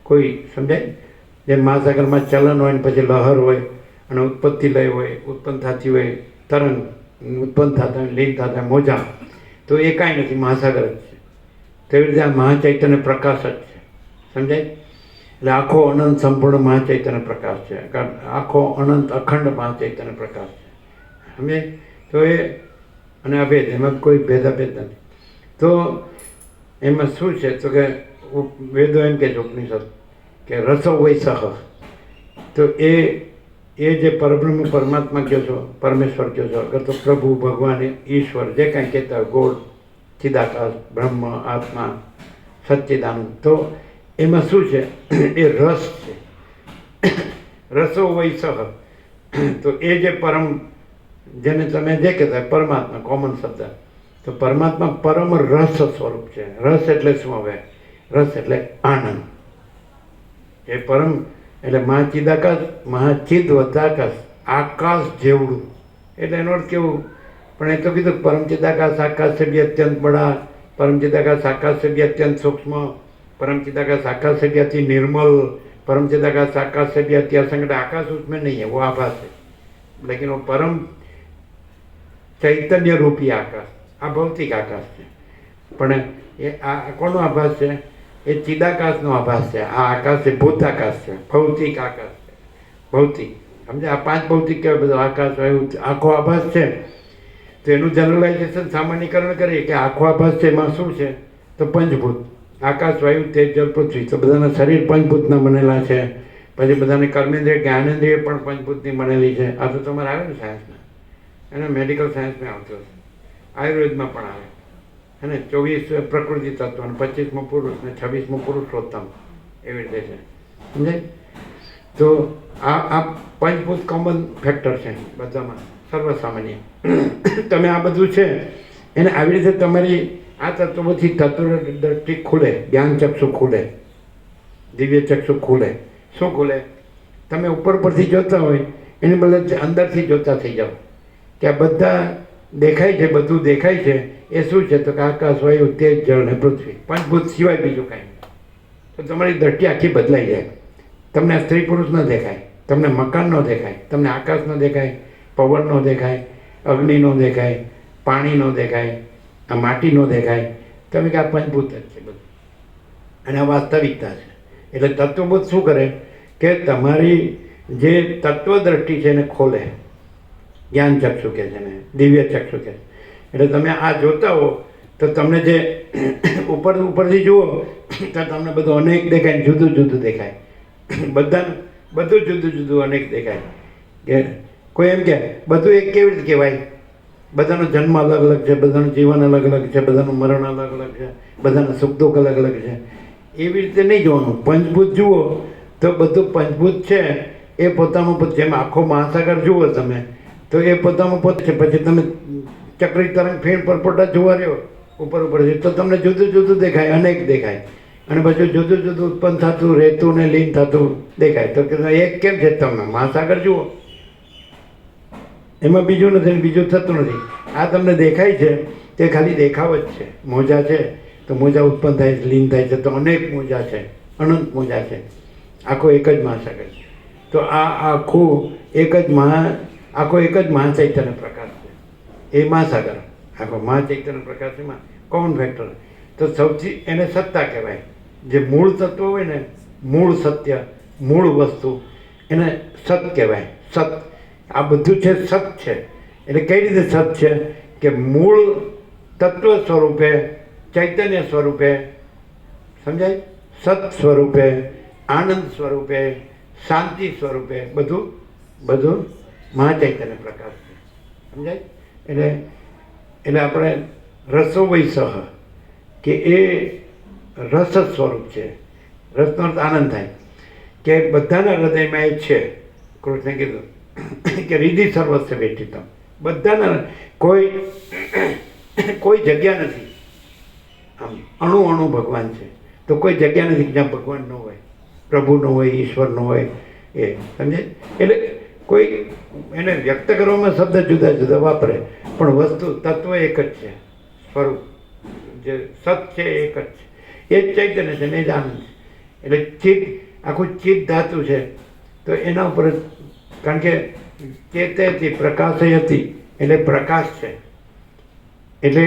કોઈ, સમજાય. જેમ મહાસાગરમાં ચલન હોય ને પછી લહર હોય અને ઉત્પત્તિ લય હોય, ઉત્પન્ન થતી હોય તરંગ, ઉત્પન્ન થતા હોય લીન થતા હોય મોજા, તો એ કાંઈ નથી, મહાસાગર જ છે. તેવી રીતે આ મહાચૈતન્ય પ્રકાશ જ છે, સમજાય. એટલે આખો અનંત સંપૂર્ણ મહાચૈતન્ય પ્રકાશ છે, આખો અનંત અખંડ મહાચૈતન્ય પ્રકાશ છે, સમજાય. તો એ અને અભેદ, એમાં કોઈ ભેદાભેદ નથી. તો એમાં શું છે તો કે વેદો એમ કે છે, ઉપનિષદ કે રસો વૈ સહ, તો એ જે પરબ્રહ્મ પરમાત્મા કહો છો, પરમેશ્વર કહો છો, અગર તો પ્રભુ, ભગવાન, ઈશ્વર જે કાંઈ કહેતા હોય, ગોળ, ચિદાકાશ, બ્રહ્મ, આત્મા, સચ્ચિદાનંદ, તો એમાં શું છે? એ રસ છે, રસો વૈ સહ. તો એ જે પરમ, જેને તમે જે કહેતા પરમાત્મા, કોમન શબ્દ, તો પરમાત્મા પરમ રસ સ્વરૂપ છે. રસ એટલે શું? હવે રસ એટલે આનંદ, એ પરમ એટલે મહાચિદાકાશ, મહાચિદ વતાકાશ, આકાશ જેવડું. એટલે એનો અર્થ કેવું? પણ એ તો કીધું પરમ ચિદાકાશ આકાશ से भी અત્યંત બડા, પરમ ચિદાકાશ આકાશ से भी અત્યંત સૂક્ષ્મ, परम चिदाकाश आकाश से भी अति निर्मल, परम चिदाकाश आकाश से भी अति असंगत. आकाश उसमें नहीं है, वो आभास है, लेकिन वो परम चैतन्य रूपी आकाश, આ ભૌતિક આકાશ છે. પણ એ આ કોનો આભાસ છે? એ ચિદાકાશનો આભાસ છે. આ આકાશ એ ભૂતાકાશ છે, ભૌતિક આકાશ છે, ભૌતિક. સમજે? આ 5 ભૌતિક કહેવાય બધું. આકાશ વાયુ આખો આભાસ છે. તો એનું જનરલાઇઝેશન સામાન્યકરણ કરીએ કે આખો આભાસ છે એમાં શું છે? તો પંચભૂત, આકાશ વાયુ તેજ જલ પૃથ્વી. તો બધાના શરીર પંચભૂતના બનેલા છે. પછી બધાને કર્મેન્દ્રિય જ્ઞાનેન્દ્રિય પણ પંચભૂતની બનેલી છે. આ તો તમારે આવે ને સાયન્સમાં, એને મેડિકલ સાયન્સમાં આવતો હશે, આયુર્વેદમાં પણ આવે. અને 24 પ્રકૃતિ તત્વ અને 25મો પુરુષ ને 26મો પુરુષોત્તમ, એવી રીતે છે. સમજાય? તો આ પંચભૂત કોમન ફેક્ટર છે બધામાં, સર્વસામાન્ય. તમે આ બધું છે એને આવી રીતે તમારી આ તત્વોથી તત્વ દ્રષ્ટિ ખુલે, જ્ઞાન ચક્ષુ ખુલે, દિવ્ય ચક્ષુ ખુલે. શું ખુલે? તમે ઉપર પરથી જોતા હોય એને બદલે અંદરથી જોતા થઈ જાઓ કે આ બધા દેખાય છે, બધું દેખાય છે. એ શું છે? તો કે આકાશ વાયુ તેજ જળ ને પૃથ્વી, પંચભૂત સિવાય બીજું કાંઈ નહીં. તો તમારી દ્રષ્ટિ આખી બદલાઈ જાય. તમને સ્ત્રી પુરુષ ન દેખાય, તમને મકાન ન દેખાય, તમને આકાશ ન દેખાય, પવન ન દેખાય, અગ્નિ ન દેખાય, પાણી ન દેખાય, આ માટી ન દેખાય. તમે કે આ પંચભૂત જ છે બધું, અને આ વાસ્તવિકતા છે. એટલે તત્વબોધ શું કરે કે તમારી જે તત્વ દ્રષ્ટિ છે એને ખોલે, જ્ઞાન ચક્ષુ કહે છે ને, દિવ્ય ચક્ષુ કહે છે. એટલે તમે આ જોતા હો તો તમને જે ઉપરથી જુઓ તો તમને બધું અનેક દેખાય, જુદું જુદું દેખાય. બધું જુદું જુદું અનેક દેખાય. કે કોઈ એમ કે બધું એક કેવી રીતે કહેવાય? બધાનો જન્મ અલગ અલગ છે, બધાનું જીવન અલગ અલગ છે, બધાનું મરણ અલગ અલગ છે, બધાના સુખ દુઃખ અલગ અલગ છે. એવી રીતે નહીં જોવાનું. પંચભૂત જુઓ તો બધું પંચભૂત છે એ પોતાનું પોતે, જેમ આખો મહાસાગર જુઓ તમે તો એ પોતાનું પોતે છે. પછી તમે ચક્રી તરંગ ફીણ પરપોટા જોવા રહ્યો ઉપર છે તો તમને જુદું જુદું દેખાય, અનેક દેખાય. અને પછી જુદું જુદું ઉત્પન્ન થતું, રહેતું ને લીન થતું દેખાય. તો એક કેમ છે? તમે મહાસાગર જુઓ, એમાં બીજું નથી, બીજું થતું નથી. આ તમને દેખાય છે તે ખાલી દેખાવ જ છે. મોજા છે તો મોજા ઉત્પન્ન થાય છે, લીન થાય છે, તો અનેક મોજા છે, અનંત મોજા છે. આખો એક જ મહાસાગર છે. તો આ આખો એક જ મહાચૈતન્ય પ્રકાશ છે. એ મહાસાગર આખો મહાચૈતન્ય પ્રકાશ એમાં કોમન ફેક્ટર. તો સૌથી એને સત્તા કહેવાય. જે મૂળ તત્વ હોય ને, મૂળ સત્ય, મૂળ વસ્તુ, એને સત કહેવાય. સત આ બધું છે, સત છે. એટલે કઈ રીતે સત છે? કે મૂળ તત્વ સ્વરૂપે, ચૈતન્ય સ્વરૂપે, સમજાય? સત સ્વરૂપે, આનંદ સ્વરૂપે, શાંતિ સ્વરૂપે, બધું મહાચૈતન્ય પ્રકાશ છે. સમજાય? એટલે આપણે રસો વૈસહ કે એ રસ સ્વરૂપ છે. રસનો અર્થ આનંદ થાય કે બધાના હૃદયમાં એ છે. કૃષ્ણે કીધું કે રીધિ સર્વસ્વ વેઠિતમ. બધાના, કોઈ જગ્યા નથી. આમ અણુ અણુ ભગવાન છે. તો કોઈ જગ્યા નથી જ્યાં ભગવાન ન હોય, પ્રભુ ન હોય, ઈશ્વર ન હોય. એ સમજે? એટલે કોઈ એને વ્યક્ત કરવામાં શબ્દ જુદા જુદા વાપરે, પણ વસ્તુ તત્વ એક જ છે. સ્વરૂપ જે સત છે એક જ છે. એ જ ચૈતન્ય છે ને એ જ આનંદ છે. એટલે ચિત્ત, આખું ચિત્ત ધાતુ છે. તો એના ઉપર, કારણ કે ચેતયતી પ્રકાશયતી એટલે પ્રકાશ છે. એટલે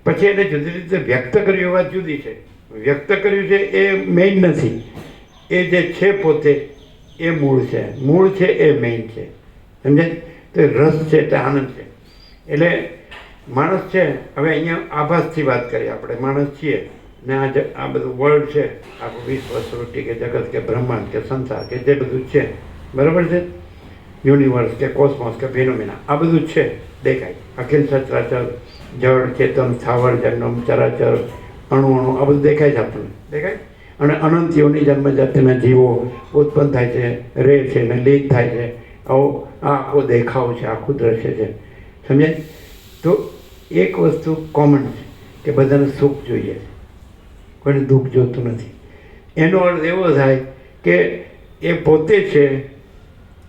પછી એને જુદી રીતે વ્યક્ત કર્યું એ વાત જુદી છે. વ્યક્ત કર્યું છે એ મેઇન નથી. એ જે છે પોતે એ મૂળ છે. મૂળ છે એ મેઇન છે. સમજાય? તો એ રસ છે એટલે આનંદ છે. એટલે માણસ છે, હવે અહીંયા આભાસથી વાત કરીએ આપણે. માણસ છીએ ને આ બધું વર્લ્ડ છે, આખું વિશ્વ, સૃષ્ટિ કે જગત કે બ્રહ્માંડ કે સંસાર કે જે બધું છે, બરાબર છે? યુનિવર્સ કે કોસ્મોસ કે ફિનોમિના, આ બધું છે, દેખાય. અખિલ સચરાચર, જળ, ચેતન, સ્થાવર, જંગમ, ચરાચર, અણુ આ બધું દેખાય છે આપણને, દેખાય. અને અનંત યોની જન્મ જાતિના જીવો ઉત્પન્ન થાય છે, રહે છે ને લીન થાય છે. આવો આ આખો દેખાવ છે, આખું દ્રશ્ય છે. સમજાય? તો એક વસ્તુ કોમન છે કે બધાને સુખ જોઈએ છે, કોઈને દુઃખ જોતું નથી. એનો અર્થ એવો થાય કે એ પોતે છે,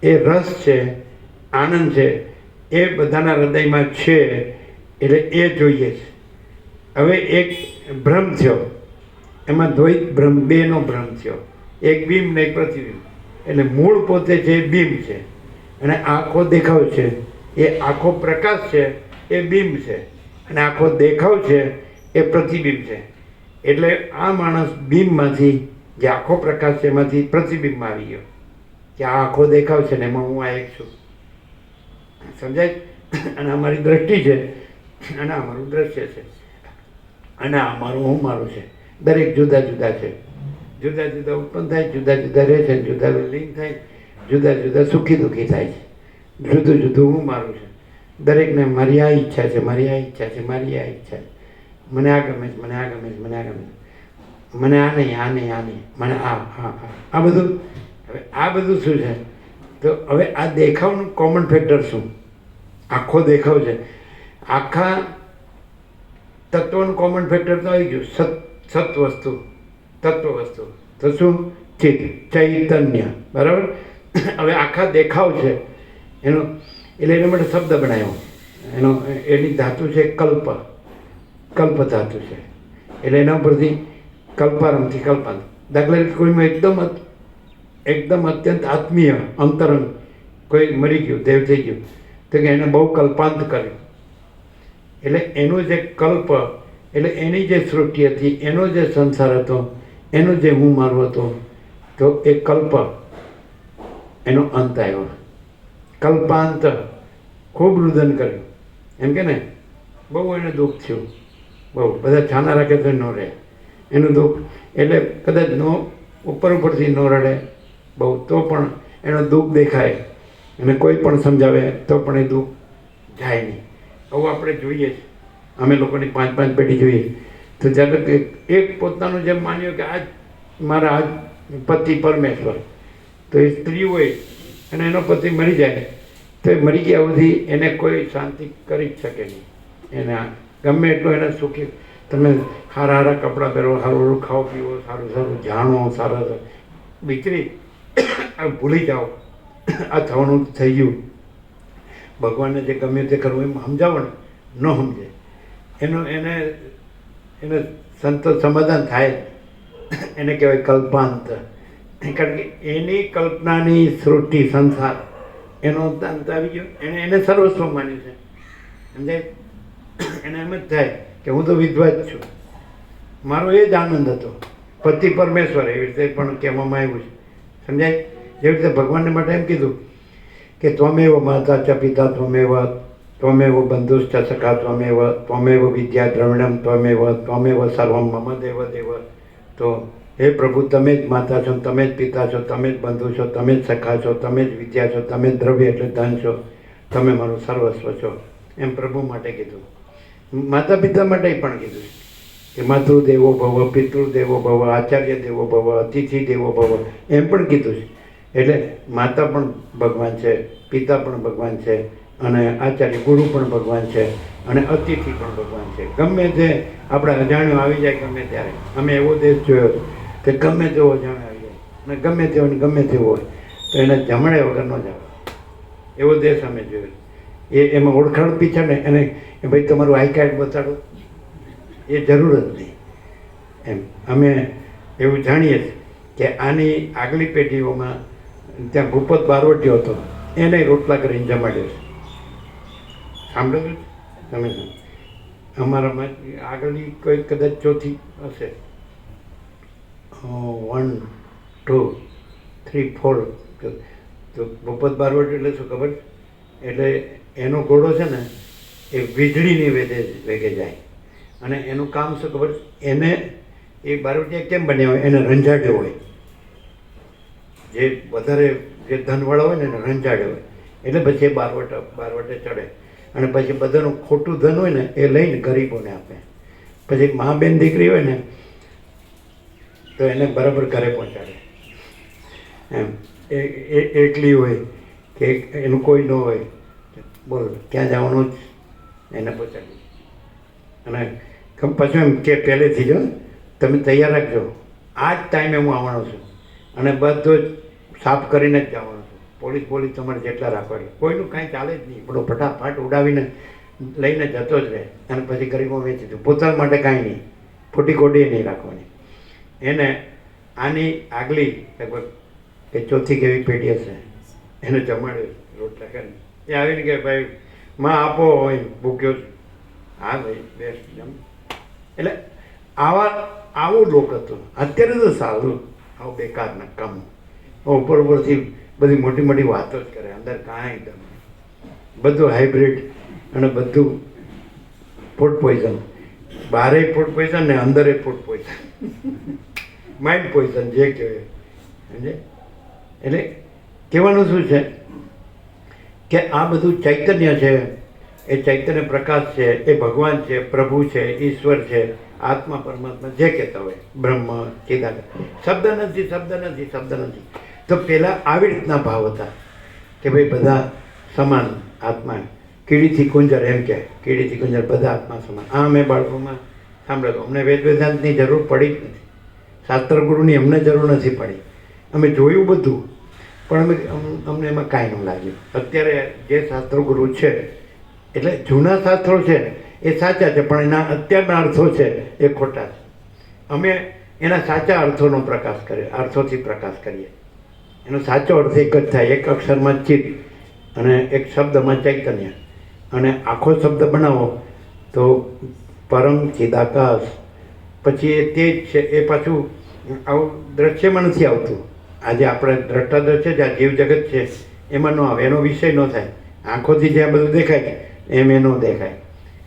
એ રસ છે, આનંદ છે, એ બધાના હૃદયમાં છે, એટલે એ જોઈએ છે. હવે એક ભ્રમ થયો, એમાં દ્વૈત ભ્રમ, બેનો ભ્રમ થયો, એક બિંબ ને એક પ્રતિબિંબ. એટલે મૂળ પોતે છે એ બિંબ છે, અને આખો દેખાવ છે એ આખો પ્રકાશ છે, એ બિંબ છે, અને આખો દેખાવ છે એ પ્રતિબિંબ છે. એટલે આ માણસ બિંબમાંથી, જે આખો પ્રકાશ છે એમાંથી પ્રતિબિંબમાં આવી ગયો કે આ આખો દેખાવ છે ને એમાં હું આ એક છું. સમજાય? અને અમારી દ્રષ્ટિ છે, અને અમારું દ્રશ્ય છે, અને આ મારું હું મારું છે. દરેક જુદા જુદા છે, જુદા જુદા ઉત્પન્ન થાય, જુદા જુદા રહે છે, જુદા લીન થાય, જુદા જુદા સુખી દુઃખી થાય છે. જુદું જુદું હું મારું છે. દરેકને મારી આ ઈચ્છા છે, મારી આ ઈચ્છા છે, મારી આ ઈચ્છા છે, મને આ ગમે છે, મને આ ગમે છે, મને આ ગમે છે, મને આ નહીં, આ નહીં, આ નહીં, મને આ બધું. હવે આ બધું શું છે? તો હવે આ દેખાવનું કોમન ફેક્ટર શું? આખો દેખાવ છે, આખા તત્વનું કોમન ફેક્ટર તો આવી ગયું, સત વસ્તુ, તત્વ વસ્તુ. તો શું? ચિત્ત, ચૈતન્ય. બરાબર? હવે આખા દેખાવ છે એનો, એટલે એના માટે શબ્દ બનાવ્યો. એની ધાતુ છે કલ્પ, કલ્પ ધાતુ છે. એટલે એના ઉપરથી કલ્પારંભથી કલ્પાંત. દાખલા તરીકે કોઈમાં એકદમ અત્યંત આત્મીય અંતરંગ કોઈ મરી ગયું, દેવ થઈ ગયું, તો કે એને બહુ કલ્પાંત કર્યું. એટલે એનો જે કલ્પ, એટલે એની જે સૃષ્ટિ હતી, એનો જે સંસાર હતો, એનો જે હું મારું હતો, તો એ કલ્પ, એનો અંત આવ્યો. કલ્પાંત, ખૂબ રુદન કર્યું, એમ કે ને, બહુ એને દુઃખ થયું, બહુ. બધા છાના રાખે તો ન રહે એનું દુઃખ. એટલે કદાચ ઉપરથી ન રડે બહુ, તો પણ એનું દુઃખ દેખાય, અને કોઈ પણ સમજાવે તો પણ એ દુઃખ જાય નહીં. આવું આપણે જોઈએ છે. અમે લોકોની 5-5 પેઢી જોઈએ તો જ્યારે એક પોતાનું જેમ માન્યું કે આજ મારા આજ પતિ પરમેશ્વર, તો એ સ્ત્રી હોય અને એનો પતિ મરી જાય તો એ મરી ગયા સુધી એને કોઈ શાંતિ કરી જ શકે નહીં. એને ગમે એટલું એને સુખી, તમે સારા સારા કપડાં પહેરો, સારું સારું ખાઓ પીવો, સારું સારું જાણો, સારા દીકરી ભૂલી જાઓ આ થવાનું થઈ ગયું. ભગવાનને જે ગમે તે કરવું એમ સમજાવો ને, ન સમજે એને સંતોષ સમાધાન થાય, એને કહેવાય કલ્પાંત. કારણ કે એની કલ્પનાની સૃષ્ટિ સંસાર એનો અંત આવી ગયો. એને સર્વસ્વ માન્યું છે. સમજાય? એને એમ જ થાય કે હું તો વિધવા જ છું, મારો એ જ આનંદ હતો. પતિ પરમેશ્વર એવી રીતે પણ કહેવામાં આવ્યું છે. સમજાય? જેવી રીતે ભગવાનને માટે એમ કીધું કે ત્વમેવ માતા ચ પિતા ત્વમેવ બંધુશ્ચ સખા ત્વમેવ વિદ્યા દ્રવિણમ ત્વમેવ સર્વમ મમ દેવ દેવ. તો હે પ્રભુ, તમે જ માતા છો, તમે જ પિતા છો, તમે જ બંધુ છો, તમે જ સખા છો, તમે જ વિદ્યા છો, તમે જ દ્રવ્ય એટલે ધન છો, તમે મારું સર્વસ્વ છો. એમ પ્રભુ માટે કીધું. માતા પિતા માટે પણ કીધું કે માતૃદેવો ભવ, પિતૃદેવો ભવ, આચાર્ય દેવો ભવ, અતિથિ દેવો ભવ, એમ પણ કીધું છે. એટલે માતા પણ ભગવાન છે, પિતા પણ ભગવાન છે, અને આચાર્ય ગુરુ પણ ભગવાન છે, અને અતિથિ પણ ભગવાન છે. ગમે તે આપણે અજાણ્યો આવી જાય ગમે ત્યારે. અમે એવો દેશ જોયો કે ગમે તેવો અજાણ્યો આવી જાય, અને ગમે તેવો ને ગમે તેવો હોય તો એને જમણે વગર ન જાવ, એવો દેશ અમે જોયો. એમાં ઓળખાણ પીછે ને એને ભાઈ તમારું આઈ કાર્ડ બતાડો, એ જરૂર જ નહીં. એમ અમે એવું જાણીએ કે આની આગલી પેઢીઓમાં ત્યાં ભૂપત બારવટીયો હતો, એને રોટલા કરીને જમાડ્યો છે. સાંભળ્યું તમે? અમારામાં આગળની કોઈ કદાચ ચોથી હશે, 1 2 3 4. તો ભૂપત બારવટી એટલે શું ખબર? એટલે એનો ઘોડો છે ને એ વીજળીની વેગે જાય, અને એનું કામ શું ખબર? એને એ બારવટીયા કેમ બન્યા હોય? એને રંજાડ્યો હોય. જે વધારે જે ધનવાળા હોય ને એને રંજાડ્યો હોય, એટલે પછી એ બારવટે ચડે, અને પછી બધાનું ખોટું ધન હોય ને એ લઈને ગરીબોને આપે. પછી મા બેન દીકરી હોય ને તો એને બરાબર ઘરે પહોંચાડે. એમ એકલી હોય કે એનું કોઈ ન હોય, બોલ ક્યાં જવાનું જ એને પહોંચાડી. અને પછી એમ કે પહેલેથી જો તમે તૈયાર રાખજો, આ જ ટાઈમે હું આવવાનો છું, અને બધું જ સાફ કરીને જ જવાનું છે. પોલીસ તમારે જેટલા રાખવા એટલે કોઈનું કાંઈ ચાલે જ નહીં. બધો ફટાફટ ઉડાવીને લઈને જતો જ રહે અને પછી ગરીબો વેચી દઉં. પોતાના માટે કાંઈ નહીં, ખોટી ખોટી નહીં રાખવાની. એને આની આગલી લગભગ કે ચોથી કેવી પેઢી હશે એને જમાડ્યું રોટલા કરીને. એ આવીને કે ભાઈ માં આપો હોય ભૂખ્યો છું. હા ભાઈ બેસ્ટ જમ. એટલે આવું લોક હતું. અત્યારે તો સારું આવું બેકાર નકામું ઉપરથી બધી મોટી મોટી વાતો જ કરે, અંદર કાંઈ તમે બધું હાઇબ્રિડ અને બધું ફૂડ પોઈઝન. બહારે ફૂડ પોઈઝન ને અંદરે ફૂડ પોઈઝન, માઇન્ડ પોઈઝન જે કહેવાય. સમજે? એટલે કહેવાનું શું છે કે આ બધું ચૈતન્ય છે, એ ચૈતન્ય પ્રકાશ છે, એ ભગવાન છે, પ્રભુ છે, ઈશ્વર છે, આત્મા પરમાત્મા જે કહેતા હોય, બ્રહ્મ ચિદાનંદ. શબ્દ નથી. તો પહેલાં આવી રીતના ભાવ હતા કે ભાઈ બધા સમાન આત્મા. કીડીથી કુંજર એમ કહે, કીડીથી કુંજર બધા આત્મા સમાન. આ અમે બાળકોમાં સાંભળેલું. અમને વેદ વેદાંતની જરૂર પડી જ નથી, શાસ્ત્ર ગુરુની અમને જરૂર નથી પડી. અમે જોયું બધું પણ અમને એમાં કાંઈ ન લાગ્યું. અત્યારે જે શાસ્ત્ર ગુરુ છે એટલે જૂના શાસ્ત્રો છે એ સાચા છે પણ એના અત્યારના અર્થો છે એ ખોટા છે. અમે એના સાચા અર્થોનો પ્રકાશ કરીએ, અર્થોથી પ્રકાશ કરીએ. એનો સાચો અર્થ એક જ થાય, એક અક્ષરમાં ચિત્ત અને એક શબ્દમાં ચૈતન્ય. અને આખો શબ્દ બનાવો તો પરમ ચિદાકાશ. પછી એ તે જ છે. એ પાછું આવું દ્રશ્યમાં નથી આવતું. આજે આપણે દ્રષ્ટા દ્રશ્ય છે, આ જીવ જગત છે એમાં ન આવે, એનો વિષય ન થાય. આંખોથી જે બધું દેખાય એમ એ ન દેખાય,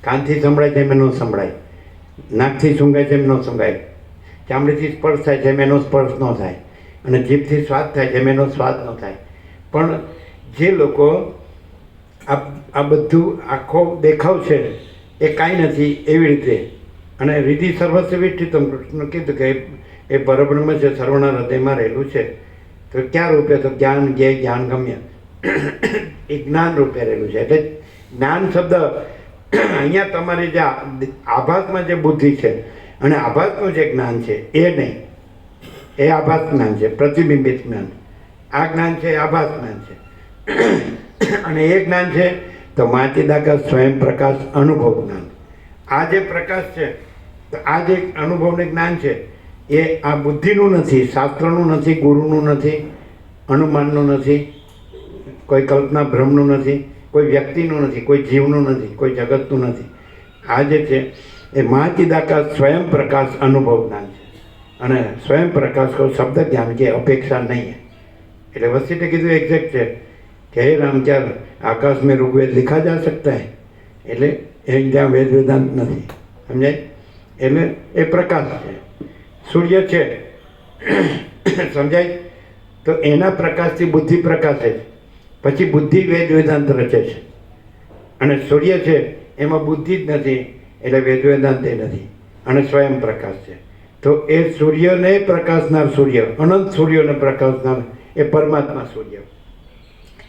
કાનથી સંભળાય છે એમ ન સંભળાય, નાકથી સૂંઘાય છે એમ ન સૂંઘાય, ચામડીથી સ્પર્શ થાય છે એમ એનો સ્પર્શ ન થાય, અને જીભથી સ્વાદ થાય છે એમ એનો સ્વાદ ન થાય. પણ જે લોકો આ બધું આખો દેખાવ છે એ કાંઈ નથી એવી રીતે. અને રીતિ સર્વસ્વ વિષ્ઠિતમ કૃષ્ણ કીધું કે એ પરબ્રહ્મ છે, સર્વના હૃદયમાં રહેલું છે. તો ક્યાં રૂપે? તો જ્ઞાન જ્ઞાન ગમ્ય એ જ્ઞાન રૂપે રહેલું છે. એટલે જ્ઞાન શબ્દ અહીંયા તમારી જે આભાસમાં જે બુદ્ધિ છે અને આભાસનું જે જ્ઞાન છે એ નહીં, એ આભાસ જ્ઞાન છે, પ્રતિબિંબિત જ્ઞાન. આ જ્ઞાન છે એ આભાસ જ્ઞાન છે. અને એ જ્ઞાન છે તો માચિદાકાશ સ્વયં પ્રકાશ અનુભવ જ્ઞાન. આ જે પ્રકાશ છે, તો આ જે અનુભવનું જ્ઞાન છે એ આ બુદ્ધિનું નથી, શાસ્ત્રનું નથી, ગુરુનું નથી, અનુમાનનું નથી, કોઈ કલ્પના ભ્રમનું નથી, કોઈ વ્યક્તિનું નથી, કોઈ જીવનું નથી, કોઈ જગતનું નથી. આ જે છે એ મહાચિદાકાશ સ્વયં પ્રકાશ અનુભવ જ્ઞાન છે. અને સ્વયં પ્રકાશ કો શબ્દ જ્ઞાન की अपेक्षा नहीं है. એટલે વસીઠે કીધું એક્ઝેક્ટ છે કે હે રામ क्या आकाश में ऋग्वेद लिखा जा सकता है? એટલે એ જ્યાં વેદ વેદાંત નથી. સમજાય? એટલે એ પ્રકાશ છે, સૂર્ય છે. સમજાય? તો એના પ્રકાશથી બુદ્ધિ પ્રકાશે છે, પછી બુદ્ધિ વેદ વેદાંત રચે છે. અને સૂર્ય છે એમાં બુદ્ધિ જ નથી એટલે વેદ વેદાંત એ નથી, અને સ્વયં પ્રકાશ છે. તો એ સૂર્યને પ્રકાશનાર સૂર્ય, અનંત સૂર્યને પ્રકાશનાર એ પરમાત્મા સૂર્ય,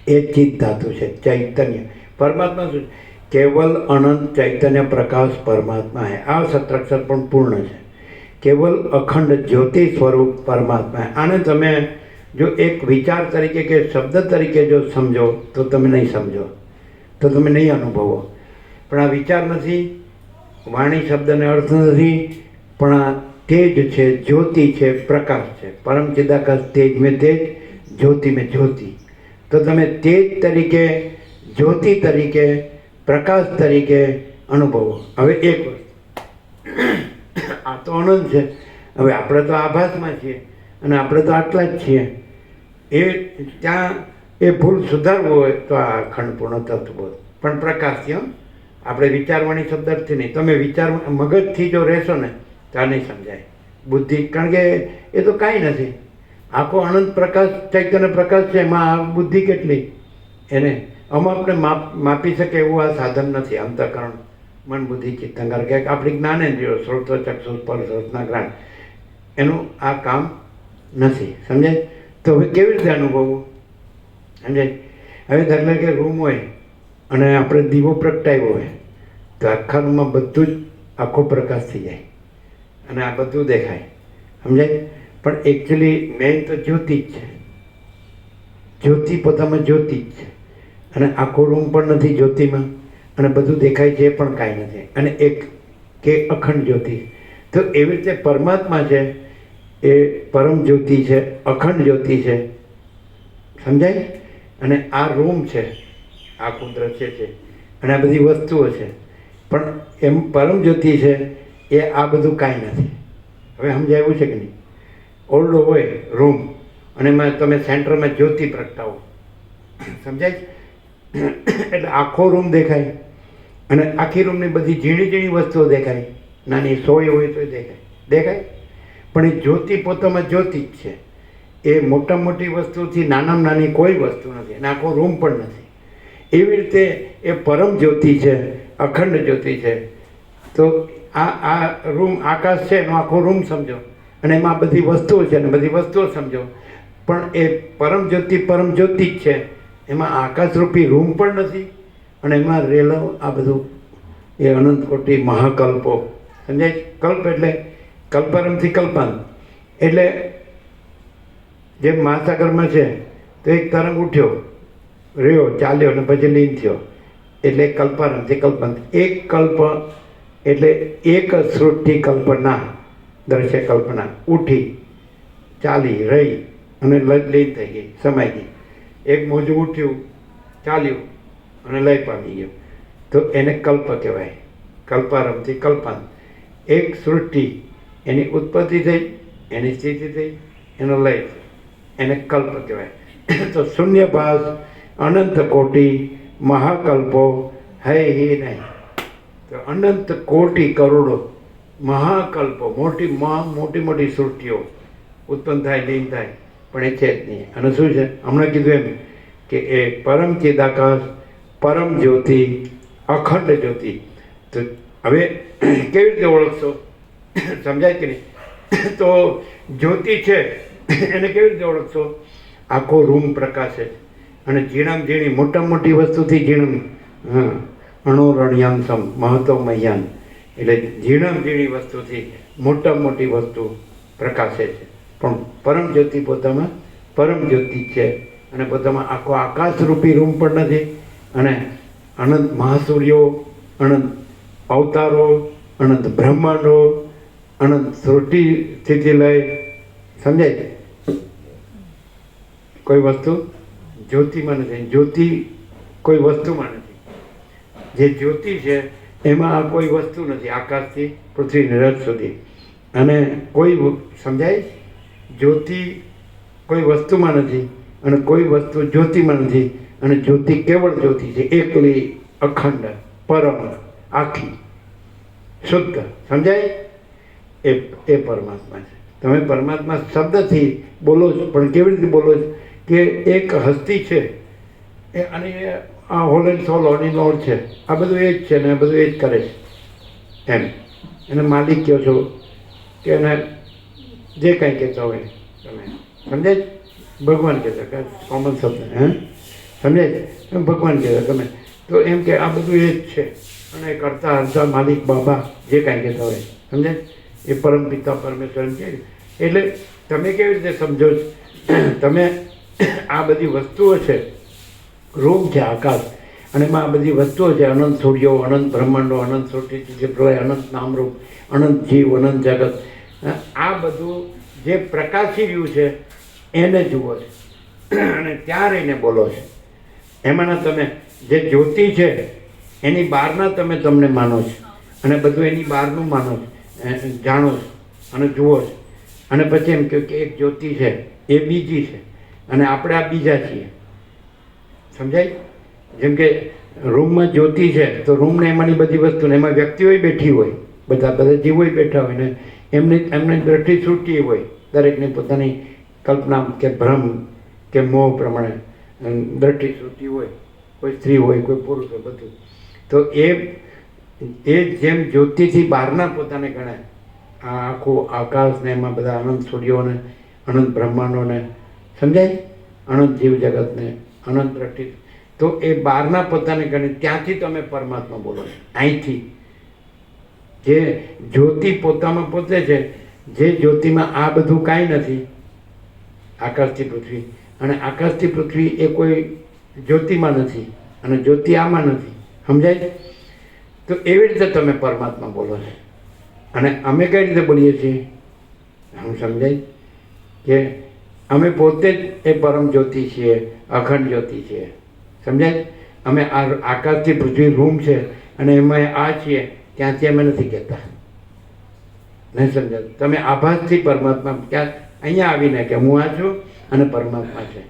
એ ચિત્ત ધાતુ છે, ચૈતન્ય. પરમાત્મા શું? કેવલ અનંત ચૈતન્ય પ્રકાશ પરમાત્મા है. આ સત્રાક્ષર પણ પૂર્ણ છે. કેવલ અખંડ જ્યોતિ સ્વરૂપ પરમાત્મા. આને તમે જો એક વિચાર તરીકે કે શબ્દ તરીકે જો સમજો તો તમે નહીં સમજો, તો તમે નહીં અનુભવો. પણ આ વિચાર નથી, વાણી શબ્દને અર્થ નથી, પણ આ તેજ છે, જ્યોતિ છે, પ્રકાશ છે. પરમ ચિદાકાશ તેજ મેં તેજ, જ્યોતિ મેં જ્યોતિ. તો તમે તેજ તરીકે, જ્યોતિ તરીકે, પ્રકાશ તરીકે અનુભવો. હવે એક આ તો અનંત છે. હવે આપણે તો આભાસમાં છીએ અને આપણે તો આટલા જ છીએ. એ ત્યાં એ ભૂલ સુધારવો હોય તો આ અખંડપૂર્ણ તત્વબોધ પણ પ્રકાશથી. આપણે વિચારવાણી શબ્દથી નહીં. તમે વિચાર મગજથી જો રહેશો ને ત્યાં નહીં સમજાય બુદ્ધિ, કારણ કે એ તો કાંઈ નથી. આખો અનંત પ્રકાશ, ચૈતન્ય પ્રકાશ છે, એમાં આ બુદ્ધિ કેટલી એને આમાં આપણે માપી શકે એવું આ સાધન નથી. અંતઃકરણ, મન, બુદ્ધિ, ચિત્તંકાર કે આપણી જ્ઞાનેન્દ્રિયો, શ્રોત, ચક્ષુ, સ્પર્શ, રસના જ્ઞાન, એનું આ કામ નથી. સમજાય? તો હવે કેવી રીતે અનુભવવું? સમજાય? હવે દાખલા કે રૂમ હોય અને આપણે દીવો પ્રગટાવ્યો હોય તો આખા રૂમમાં બધું જ આખો પ્રકાશ થઈ જાય અને આ બધું દેખાય. સમજાય? પણ એકચ્યુઅલી મેઇન તો જ્યોતિ જ છે. જ્યોતિ પોતામાં જ્યોતિ જ છે, અને આખો રૂમ પણ નથી જ્યોતિમાં, અને બધું દેખાય છે એ પણ કાંઈ નથી, અને એક કે અખંડ જ્યોતિ. તો એવી રીતે પરમાત્મા છે એ પરમ જ્યોતિ છે, અખંડ જ્યોતિ છે, સમજાય? અને આ રૂમ છે, આખું દ્રશ્ય છે, અને આ બધી વસ્તુઓ છે, પણ એમ પરમ જ્યોતિ છે એ આ બધું કાંઈ નથી. હવે સમજાયું છે કે નહીં? ઓરડો હોય રૂમ, અને એમાં તમે સેન્ટરમાં જ્યોતિ પ્રગટાવો, સમજાય? એટલે આખો રૂમ દેખાય, અને આખી રૂમની બધી ઝીણી ઝીણી વસ્તુઓ દેખાય, નાની સોય હોય તો દેખાય. પણ એ જ્યોતિ પોતામાં જ્યોતિ જ છે. એ મોટા મોટી વસ્તુથી નાનામાં નાની કોઈ વસ્તુ નથી, અને આખો રૂમ પણ નથી. એવી રીતે એ પરમ જ્યોતિ છે, અખંડ જ્યોતિ છે. તો આ રૂમ આકાશ છે એનો આખો રૂમ સમજો, અને એમાં બધી વસ્તુઓ છે, અને બધી વસ્તુઓ સમજો. પણ એ પરમ જ્યોતિ જ છે. એમાં આકાશરૂપી રૂમ પણ નથી, અને એમાં રહેલો આ બધું એ અનંત કોટી મહાકલ્પો, સમજાય? કલ્પ એટલે કલ્પારંભથી કલ્પાંત. એટલે જેમ મહાસાગરમાં છે તો એક તરંગ ઉઠ્યો, રહ્યો, ચાલ્યો, અને પછી લીન થયો, એટલે કલ્પારંભથી કલ્પાંત. એક કલ્પ એટલે એક સૃષ્ટિ કલ્પના, દ્રશ્ય કલ્પના, ઉઠી, ચાલી, રહી, અને લીન થઈ ગઈ, સમાઈ ગઈ. એક મોજું ઉઠ્યું, ચાલ્યું, અને લય પામી ગયું, તો એને કલ્પ કહેવાય, કલ્પારંભથી કલ્પાંત. એક સૃષ્ટિ, એની ઉત્પત્તિ થઈ, એની સ્થિતિ થઈ, એનો લય થયો, એને કલ્પ કહેવાય. તો શૂન્યભાસ અનંત કોટી મહાકલ્પો હૈ હિ નહીં. તો અનંત કોટી કરોડો મહાકલ્પો, મોટી મોટી સૃષ્ટિઓ ઉત્પન્ન થાય, લીન થાય, પણ એ છે જ નહીં. અને શું છે? હમણાં કીધું એમ કે એ પરમ ચિદાકાશ, પરમ જ્યોતિ, અખંડ જ્યોતિ. તો હવે કેવી રીતે ઓળખશો? સમજાય કે નહીં? તો જ્યોતિ છે એને કેવી રીતે ઓળખશો? આખો રૂમ પ્રકાશે, અને ઝીણામાં ઝીણી મોટા મોટી વસ્તુથી ઝીણમ અણુરણ્યાંસમ મહત્વમયાન, એટલે ઝીણામાં ઝીણી વસ્તુથી મોટામાં મોટી વસ્તુ પ્રકાશે છે. પણ પરમ જ્યોતિ પોતામાં પરમ જ્યોતિ છે, અને પોતામાં આખો આકાશરૂપી રૂમ પણ નથી, અને અનંત મહાસૂર્યો, અનંત અવતારો, અનંત બ્રહ્માંડો, અનંત સૃષ્ટિ સ્થિતિ લય, સમજાય છે? કોઈ વસ્તુ જ્યોતિમાં નથી, જ્યોતિ કોઈ વસ્તુમાં નથી. જે જ્યોતિ છે એમાં આ કોઈ વસ્તુ નથી, આકાશથી પૃથ્વી રથ સુધી. અને કોઈ સમજાય? જ્યોતિ કોઈ વસ્તુમાં નથી, અને કોઈ વસ્તુ જ્યોતિમાં નથી, અને જ્યોતિ કેવળ જ્યોતિ છે, એકલી, અખંડ, પરમ, આખી, શુદ્ધ, સમજાય? એ પરમાત્મા છે. તમે પરમાત્મા શબ્દથી બોલો છો, પણ કેવી રીતે બોલો છો? કે એક હસ્તી છે એ, અને આ હોલ એન્ડ સોલ ઓની લોડ છે, આ બધું એ જ છે, ને આ બધું એ જ કરે છે, એમ. એને માલિક કહો છો, કે એને જે કાંઈ કહેતા હોય તમે, સમજાય? ભગવાન કહેતા, કે કોમન શબ્દ, સમજાય? એમ ભગવાન કહેતા તમે, તો એમ કે આ બધું એ જ છે, અને કરતા હરતા માલિક બાબા જે કાંઈ કહેતા હોય, સમજાય? એ પરમ પિતા પરમેશ્વર એમ કહે. એટલે તમે કેવી રીતે સમજો છો? તમે આ બધી વસ્તુઓ છે, રૂમ છે, આકાશ, અને એમાં આ બધી વસ્તુઓ છે, અનંત સૂર્યો, અનંત બ્રહ્માંડો, અનંત સૃષ્ટિ પ્રલય, અનંત નામરૂપ, અનંત જીવ, અનંત જગત. આ બધું જે પ્રકાશી રહ્યું છે એને જુઓ છે, અને ત્યાં રહીને બોલો છે. એમાંના તમે જે જ્યોતિ છે એની બહારના તમને માનો છો, અને બધું એની બહારનું માનો છો, જાણો છો, અને જુઓ છો. અને પછી એમ કહ્યું કે એક જ્યોતિ છે એ બીજી છે, અને આપણે આ બીજા છીએ, સમજાય? જેમ કે રૂમમાં જ્યોતિ છે, તો રૂમને એમાંની બધી વસ્તુને, એમાં વ્યક્તિઓ બેઠી હોય, બધા જીવો બેઠા હોય, ને એમની દ્રષ્ટિ છૂટી હોય, દરેકની પોતાની કલ્પના કે ભ્રમ કે મોહ પ્રમાણે દ્રષ્ટિ છૂટી હોય, કોઈ સ્ત્રી હોય, કોઈ પુરુષ હોય, બધું. તો એ જેમ જ્યોતિથી બહારના પોતાને ગણે, આ આખું આકાશને, એમાં બધા અનંત સૂર્યોને, અનંત બ્રહ્માંડોને, સમજાય? અનંત જીવ જગતને, અનંત દ્રષ્ટિ, તો એ બહારના પોતાને ગણે, ત્યાંથી તમે પરમાત્મા બોલો છો. અહીંથી જે જ્યોતિ પોતામાં પોતે છે જે જ્યોતિમાં આ બધું કાંઈ નથી, આકાશથી પૃથ્વી, અને આકાશથી પૃથ્વી એ કોઈ જ્યોતિમાં નથી, અને જ્યોતિ આમાં નથી. સમજાય? તો એવી રીતે તમે પરમાત્મા બોલો છો. અને અમે કઈ રીતે બોલીએ છીએ? હું સમજાય કે અમે પોતે જ એ પરમ જ્યોતિ છીએ, અખંડ જ્યોતિ છીએ. સમજાય? અમે આ આકાશથી પૃથ્વી રૂમ છે અને એમાં આ છીએ, ત્યાંથી અમે નથી કહેતા. નહીં સમજાય? તમે આભાસથી પરમાત્મા ક્યાં અહીંયા આવીને કે હું આ છું અને પરમાત્મા છે,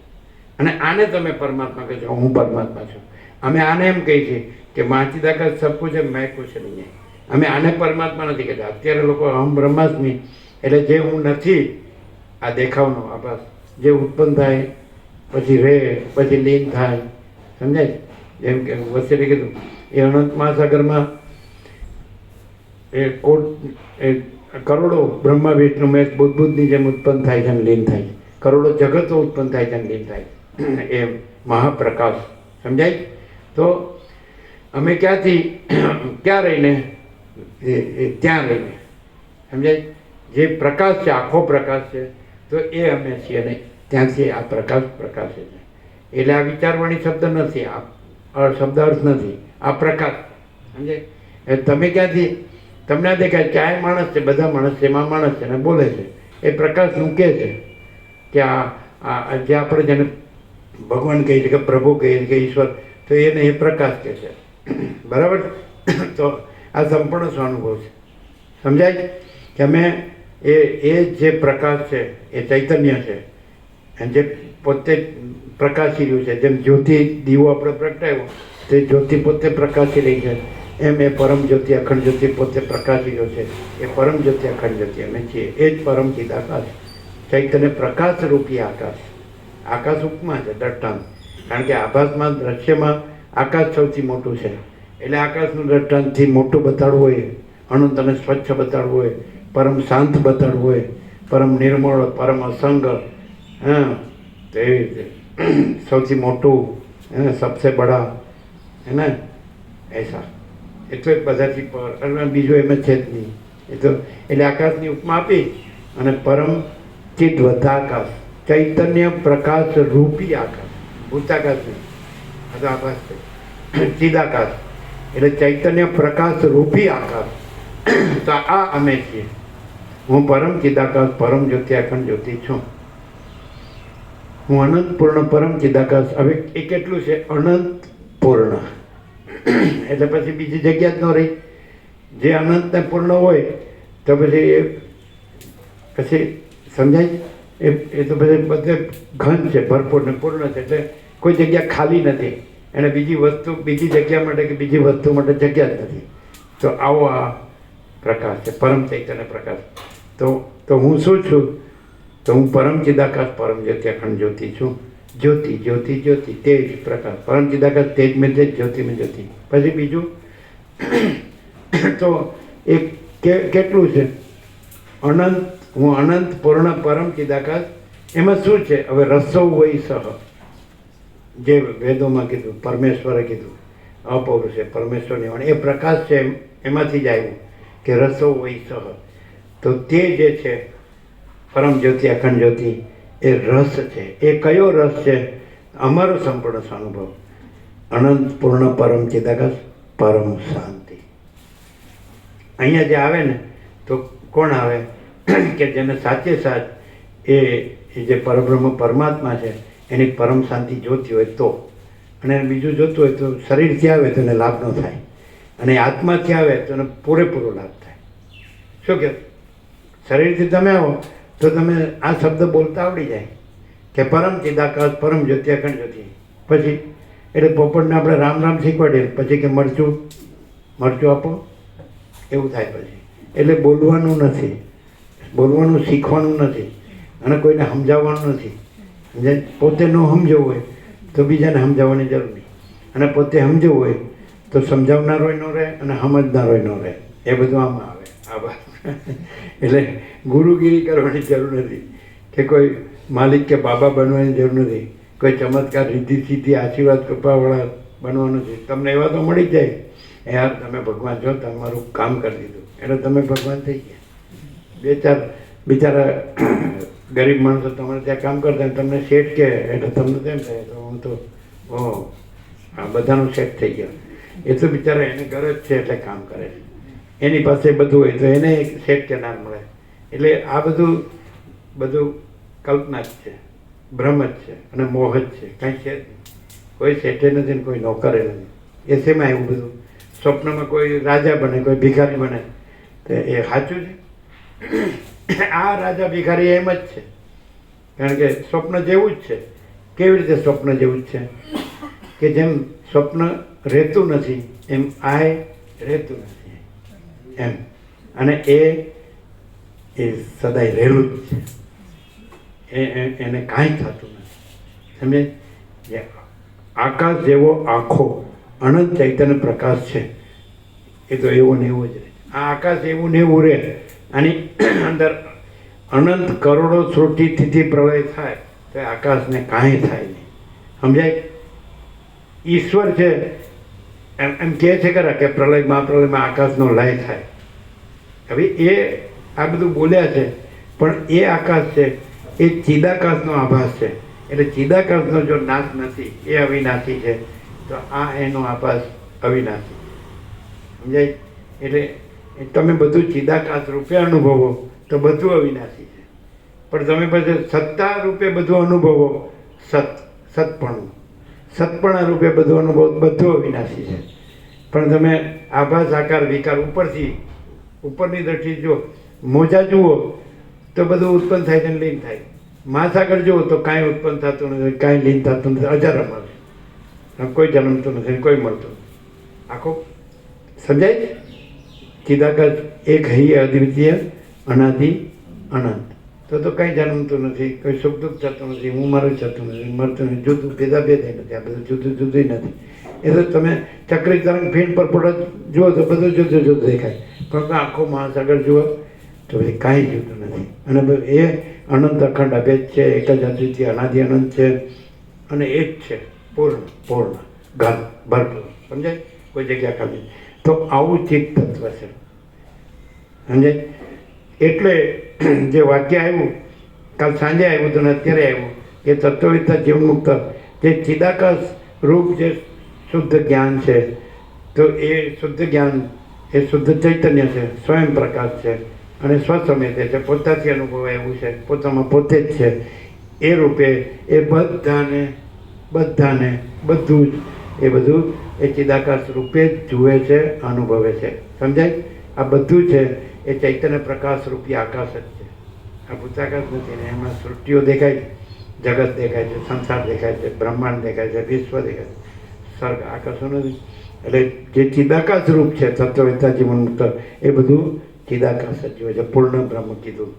અને આને તમે પરમાત્મા કહો છો, હું પરમાત્મા છું. અમે આને એમ કહીએ છીએ કે માથી દાખલ સબ કુછ है मैं कुछ नहीं है. અમે આને પરમાત્મા નથી કહેતા. અત્યારે લોકો હમ બ્રહ્માસ્મિ એટલે જે હું નથી, આ દેખાવનો આભાસ જે ઉત્પન્ન થાય પછી રહે પછી લીન થાય. સમજાય? જેમ કે વસેરે કીધું એ અનંત મહાસાગરમાં એ કરોડો બ્રહ્મા વિષ્ણુ મહેશ બુદ્ધની જેમ ઉત્પન્ન થાય છે અને લીન થાય છે. કરોડો જગતો ઉત્પન્ન થાય છે અને લીન થાય છે. એ મહાપ્રકાશ. સમજાય? તો અમે ક્યાંથી ક્યાં રહીને ત્યાં રહીને. સમજાય? જે પ્રકાશ છે, આખો પ્રકાશ છે, તો એ અમે છીએ અને ત્યાંથી આ પ્રકાશ પ્રકાશે છે. એટલે આ વિચારવાણી શબ્દ નથી, આ શબ્દ અર્થ નથી, આ પ્રકાશ. સમજાય? તમે ક્યાંથી તમને આ દેખાય કે આ માણસ છે, બધા માણસ છે, એમાં માણસ છે અને બોલે છે, એ પ્રકાશનું કહે છે કે આ જે આપણે જેને ભગવાન કહીએ છીએ કે પ્રભુ કહીએ છીએ કે ઈશ્વર, તો એને એ પ્રકાશ કહે છે. બરાબર? તો આ સંપૂર્ણ સ્વાનુભવ છે. સમજાય કે અમે એ જે પ્રકાશ છે એ ચૈતન્ય છે, અને જે પોતે પ્રકાશી રહ્યું છે. જેમ જ્યોતિ દીવો આપણે પ્રગટાવ્યો તે જ્યોતિ પોતે પ્રકાશી રહી છે, એમ એ પરમ જ્યોતિ અખંડ જ્યોતિ પોતે પ્રકાશી રહ્યો છે. એ પરમ જ્યોતિ અખંડ જ્યોતિ અમે છીએ. એ જ પરમ ચિદાકાશ, ચૈતન્ય પ્રકાશ રૂપી આકાશ. આકાશ ઉપમા છે, દ્રષ્ટાંત. કારણ કે આભાસમાં દ્રશ્યમાં આકાશ સૌથી મોટું છે, એટલે આકાશનું દ્રષ્ટાંતથી મોટું બતાડવું હોય, અનંત અને સ્વચ્છ બતાડવું હોય, પરમ શાંત બતાડવું હોય, પરમ નિર્મળ, પરમ અસંગ, હા, તો એવી રીતે સૌથી મોટું, સબસે બડા, હે ને, એસા. એટલે બધાથી પર, બીજું એમ છે જ નહીં. એ તો એટલે આકાશની ઉપમા આપી અને પરમ ચિદવતાકાશ, ચૈતન્ય પ્રકાશ રૂપી આકાશ, ભૂતાકાશ નહીં, આ તો આકાશ છે. ચિદાકાશ એટલે ચૈતન્ય પ્રકાશ રૂપી આકાશ. તો આ અમે છીએ. હું પરમ ચિદાકાશ, પરમ જ્યોતિ અખંડ જ્યોતિ છું. હું અનંત પૂર્ણ પરમ ચિદાકાશ. હવે એ કેટલું છે? અનંત પૂર્ણ. એટલે પછી બીજી જગ્યા જ ન રહી. જે અનંત ને પૂર્ણ હોય તો પછી સમજાય? એ તો પછી બધે ઘન છે, ભરપૂર ને પૂર્ણ છે, એટલે કોઈ જગ્યા ખાલી નથી. એને બીજી વસ્તુ, બીજી જગ્યા માટે કે બીજી વસ્તુ માટે જગ્યા જ નથી. તો આવો આ પ્રકાશ છે, પરમ ચૈતન્ય પ્રકાશ. તો હું શું છું? તો હું પરમ ચિદાકાશ, પરમ જ્યોતિ અખંડ જ્યોતિ છું. જ્યોતિ જ્યોતિ જ્યોતિ તેજ પ્રકાશ, પરમ ચિદાકાશ તેજ મેં તેજ, જ્યોતિ મેં જ્યોતિ. પછી બીજું તો એ કેટલું છે? અનંત. હું અનંત પૂર્ણ પરમ ચિદાકાશ. એમાં શું છે? હવે રસો વૈ સહ, જે વેદોમાં કીધું, પરમેશ્વરે કીધું, અપૌરુષે પરમેશ્વરની વાણી, એ પ્રકાશ છે. એમાંથી જ આવ્યું કે રસો વૈ સહ. તો તે જે છે પરમ જ્યોતિ અખંડ જ્યોતિ, એ રસ છે. એ કયો રસ છે? અમારો સંપૂર્ણ સ્વાનુભવ. અનંત પૂર્ણ પરમ ચિદાકાશ, પરમ શાંતિ. અહીંયા જે આવે ને તો કોણ આવે? કે જેને સાચે સાચ એ જે પરબ્રહ્મ પરમાત્મા છે એની પરમ શાંતિ જોતી હોય તો. અને બીજું જોતું હોય તો શરીરથી આવે તો એને લાભ ન થાય, અને આત્માથી આવે તો એને પૂરેપૂરો લાભ થાય. શું કહે? શરીરથી તમે આવો તો તમે આ શબ્દ બોલતા આવડી જાય કે પરમ ચિદાકાશ, પરમ જ્યોતિ અખંડ જ્યોતિ. પછી એટલે પોપટને આપણે રામ રામ શીખવાડીએ, પછી કે મરચું આપો, એવું થાય. પછી એટલે બોલવાનું નથી, બોલવાનું શીખવાનું નથી, અને કોઈને સમજાવવાનું નથી. સમજાય? પોતે ન સમજવું હોય તો બીજાને સમજાવવાની જરૂર નહીં, અને પોતે સમજવું હોય તો સમજાવનારોય ન રહે અને સમજનારોય ન રહે. એ બધું આમાં આવે. આભાર. એટલે ગુરુગીરી કરવાની જરૂર નથી, કે કોઈ માલિક કે બાબા બનવાની જરૂર નથી, કોઈ ચમત્કાર રીતિ સીધી આશીર્વાદ કૃપાવાળા બનવાનું છે. તમને એવા તો મળી જાય, યાર તમે ભગવાન છો, તમારું કામ કરી દીધું એટલે તમે ભગવાન થઈ ગયા. બે ચાર બિચારા ગરીબ માણસો તમારે ત્યાં કામ કરતા હોય, તમને સેટ કહે એટલે તમને તેમ થાય તો હું તો આ બધાનું સેટ થઈ ગયો. એ તો બિચારા એને ગરજ છે એટલે કામ કરે છે, એની પાસે બધું હોય તો એને સેટ કે ના મળે. એટલે આ બધું કલ્પના જ છે, ભ્રમ જ છે અને મોહ જ છે, કાંઈ છે જ નહીં. કોઈ સેટે નથી ને કોઈ નોકરે નથી. એ શેમાં એવું બધું? સ્વપ્નમાં કોઈ રાજા બને, કોઈ ભિખારી બને, તો એ સાચું છે? આ રાજા ભિખારી એમ જ છે, કારણ કે સ્વપ્ન જેવું જ છે. કેવી રીતે સ્વપ્ન જેવું જ છે? કે જેમ સ્વપ્ન રહેતું નથી એમ આ રહેતું નથી એમ, અને એ સદાય રહેલું જ છે. એને કાંઈ થતું નથી. સમજે? આકાશ જેવો આખો અનંત ચૈતન્ય પ્રકાશ છે, એ તો એવો ને એવો જ રહે. આ આકાશ એવું ને એવું રહે, આની અંદર અનંત કરોડો સૃષ્ટિથી પ્રલય થાય તો આકાશને કાંઈ થાય નહીં. સમજાય? ઈશ્વર છે એમ કહે છે ખરા કે પ્રલયમાં આકાશનો લય થાય. હવે એ આ બધું બોલ્યા છે, પણ એ આકાશ છે એ ચિદાકાશનો આભાસ છે. એટલે ચિદાકાશનો જો નાશ નથી, એ અવિનાશી છે, તો આ એનો આભાસ અવિનાશી. સમજાય? એટલે તમે બધું ચિદાકાશ રૂપે અનુભવો તો બધું અવિનાશી છે, પણ તમે પછી સત્તા રૂપે બધું અનુભવો, સતપણા રૂપે બધું અનુભવો, બધું અવિનાશી છે. પણ તમે આભાસ આકાર વિકાર ઉપરની દ્રષ્ટિ જો મોજા જુઓ તો બધું ઉત્પન્ન થાય છે, લીન થાય. મહાસાગર જુઓ તો કાંઈ ઉત્પન્ન થતું નથી, કાંઈ લીન થતું નથી, અજાર મળે, કોઈ જન્મતું નથી, કોઈ મળતું નથી. આખો સમજાય? ચિદાકાશ એક હૈયે અદ્વિતીય અનાદિ અનંત. તો કાંઈ જન્મતું નથી, કોઈ સુખ દુઃખ થતું નથી, હું મારું થતું નથી, મળતું નથી, જુદું ભેદા નથી, આ બધું જુદું નથી. એ તો તમે ચક્રી તરંગ ફીણ પર પડત જુઓ તો બધું જુદું દેખાય, પણ આખો મહાસાગર જુઓ તો પછી કાંઈ જુદું નથી. અને એ અનંત અખંડ અભેદ છે, એક જ અદ્વિતીય અનાદિ અનંત છે, અને એ જ છે પૂર્ણ ઘન ભરપૂર. સમજાય? કોઈ જગ્યા ખાલી. તો આવું ચિત્ત તત્વ છે. સમજાય? એટલે જે વાક્ય આવ્યું કાલ સાંજે આવ્યું હતું ને અત્યારે આવ્યું કે તત્વવિદતા જીવનમુક્ત જે ચિદાકાશ રૂપ જે શુદ્ધ જ્ઞાન છે, તો એ શુદ્ધ જ્ઞાન એ શુદ્ધ ચૈતન્ય છે, સ્વયં પ્રકાશ છે અને સ્વસમેતે છે, પોતાથી અનુભવાય એવું છે, પોતામાં પોતે જ છે. એ રૂપે એ બધાને બધું જ એ બધું એ ચિદાકાશ રૂપે જ જુએ છે, અનુભવે છે. સમજાય? આ બધું છે એ ચૈતન્ય પ્રકાશ રૂપી આકાશ જ છે. આ ભૂતાકાશ નથી ને. એમાં સૃષ્ટિઓ દેખાય, જગત દેખાય છે, સંસાર દેખાય છે, બ્રહ્માંડ દેખાય છે, વિશ્વ દેખાય છે, સ્વર્ગ આકાશો નથી. એટલે જે ચિદાકાશ રૂપ છે તત્વવેતા જીવનમુક્ત, એ બધું ચિદાકાશ જ જુએ છે. પૂર્ણ બ્રહ્મ કીધું.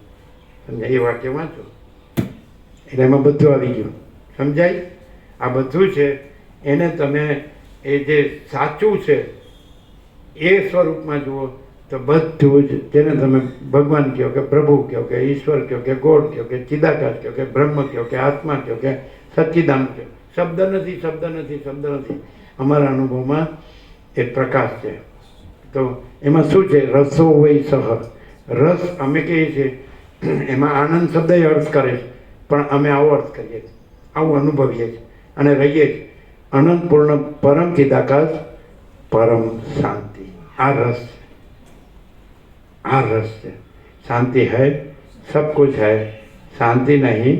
સમજાય? એ વાક્ય વાંચો એટલે એમાં બધું આવી ગયું. સમજાય? આ બધું છે એને તમે એ જે સાચું છે એ સ્વરૂપમાં જુઓ તો બધું જ, જેને તમે ભગવાન કહો કે પ્રભુ કહો કે ઈશ્વર કહો કે ગોડ કહો કે ચિદાકાશ કહો કે બ્રહ્મ કહો કે આત્મા કહો કે સચ્ચિદાનંદ કહો, શબ્દ નથી. અમારા અનુભવમાં એ પ્રકાશ છે. તો એમાં શું છે? રસો વૈ સહ. રસ અમે કહીએ છીએ, એમાં આનંદ શબ્દ અર્થ કરે છે, પણ અમે આવો અર્થ કરીએ છીએ, આવું અનુભવીએ છીએ અને રહીએ છીએ. અનંત પૂર્ણ પરમ ચિદાકાશ પરમ શાંતિ. આ રસ છે, આ રસ છે. शांति है, सब कुछ है, शांति नहीं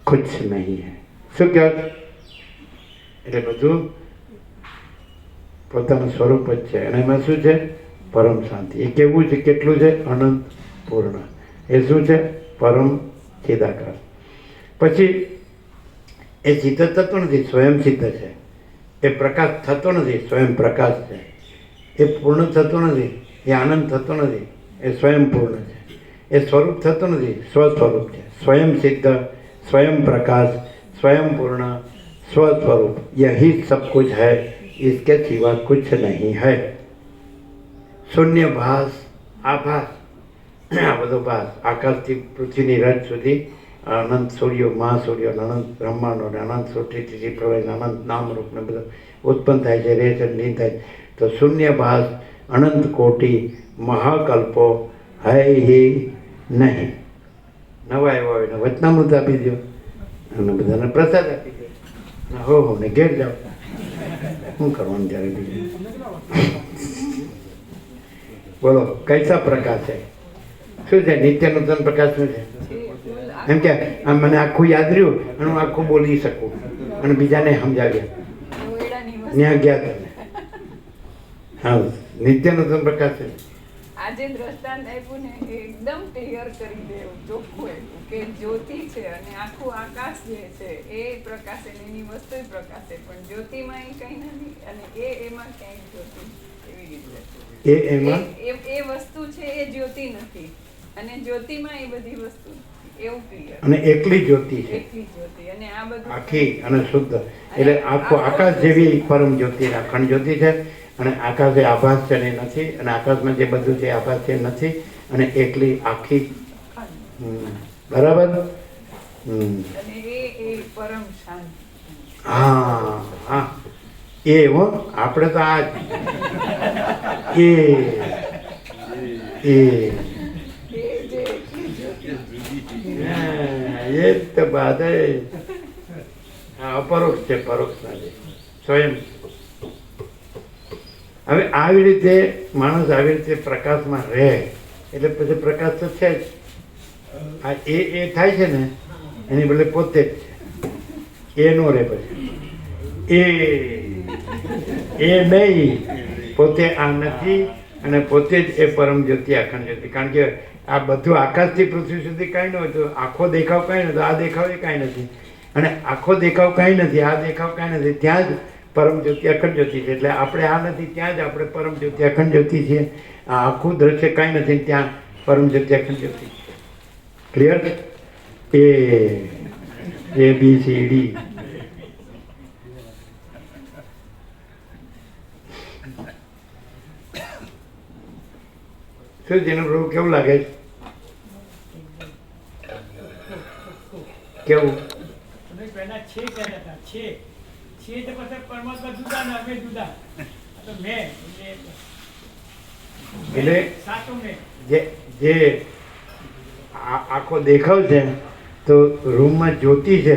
कुछ नहीं है. શું કહે? એટલે બધું પોતાનું સ્વરૂપ જ છે અને એમાં શું છે? પરમ શાંતિ. એ કેવું છે? કેટલું છે? અનંત પૂર્ણ. એ શું છે? પરમ ચિદાકાશ. પછી એ સિદ્ધ થતો નથી, સ્વયં સિદ્ધ છે. એ પ્રકાશ થતો નથી, સ્વયં પ્રકાશ છે. એ પૂર્ણ થતો નથી, એ આનંદ થતો નથી, એ સ્વયં પૂર્ણ છે. એ સ્વરૂપ થતો નથી, સ્વસ્વરૂપ છે. સ્વયં સિદ્ધ, स्वयं प्रकाश, स्वयं पूर्ण, स्वस्वरूप, यही सब कुछ है, इसके सिवा कुछ नहीं है. शून्य भास, आभास, આ બધો ભાસ આકાશથી પૃથ્વીની રજ સુધી અનંત સૂર્યો, મહાસૂર્યો, અનંત બ્રહ્માંડો ને અનંત સૃષ્ટિથી પ્રલય અનંત નામરૂપ ને બધું ઉત્પન્ન થાય છે, રહે છે, લીન થાય. તો શૂન્ય ભાસ, અનંત કોટી, મહાકલ્પો હૈ હે નહીં. નવા આવ્યા હોય ને વચનામૃત આપી દો અને બધાને પ્રસાદ આપી દો. હો હો ને ઘેર જાઓ. શું કરવાનું ત્યારે બીજું? બોલો કૈસા પ્રકાશ છે? શું છે નિત્ય નૂતન પ્રકાશ? શું છે? એમ કે આમ મને આખું યાદ રહ્યું અને હું આખું બોલી શકું અને બીજાને સમજાવ્યા ત્યાં ગયા તમે. હા, નિત્ય નૂતન પ્રકાશ છે. આજે દ્રષ્ટાંત આપ્યું ને એ એકદમ ક્લિયર કરી દે એવું ચોખ્ખું એવું કે જ્યોતિ છે અને આખું આકાશ જે છે એ પ્રકાશે ને એની વસ્તુ પ્રકાશે પણ જ્યોતિમાં એ કંઈ નથી અને એમાં ક્યાંય જ્યોતિ એવી રીતે એમાં એ વસ્તુ છે એ જ્યોતિ નથી અને જ્યોતિમાં એ બધી વસ્તુ નથી એવું ક્લિયર. અને એકલી જ્યોતિ છે, એકલી જ્યોતિ અને આ બધું આખી અને શુદ્ધ. એટલે આખું આકાશ જેવી પરમ જ્યોતિ અખંડ જ્યોતિ છે અને આકાશ એ આભાસ છે ને એ નથી અને આકાશમાં જે બધું છે આભાસ છે એ નથી અને એકલી આખી. બરાબર. અને એ પરમ શાંતિ. હા હા એ હો આપણે તો આ જ એ તો બાદ અપરોક્ષ છે, પરોક્ષ નથી, સ્વયં. હવે આવી રીતે માણસ આવી રીતે પ્રકાશમાં રહે એટલે પછી પ્રકાશ તો છે જ. આ એ થાય છે ને એની બદલે પોતે જ છે, એ નો રહે પછી એ નહીં, પોતે આ નથી અને પોતે જ એ પરમ જ્યોતિ અખંડ જ્યોતિ. કારણ કે આ બધું આકાશથી પૃથ્વી સુધી કાંઈ ન હોય તો આખો દેખાવ કાંઈ નથી, આ દેખાવ એ કાંઈ નથી અને આખો દેખાવ કાંઈ નથી, આ દેખાવ કાંઈ નથી, ત્યાં જ પરમ જ્યોતિ અખંડ જ્યોતિ છે. એટલે આપણે આ નથી ત્યાં જ આપણે પરમ જ્યોતિ અખંડ જ્યોતિ છીએ. આ આખું દ્રશ્ય કાંઈ નથી ત્યાં પરમ જ્યોતિ અખંડ જ્યોતિ છે. ક્લિયર? ABCD. શું જેનું પ્રભુ કેવું લાગે છે? કેવું? પહેલા છે કહેતા હતા છે તો પછી પરમાત્મા જુદા ને અમે જુદા. તો મેં એટલે સાચું મેં જે આખો દેખાવ છે તો રૂમમાં જ્યોતિ છે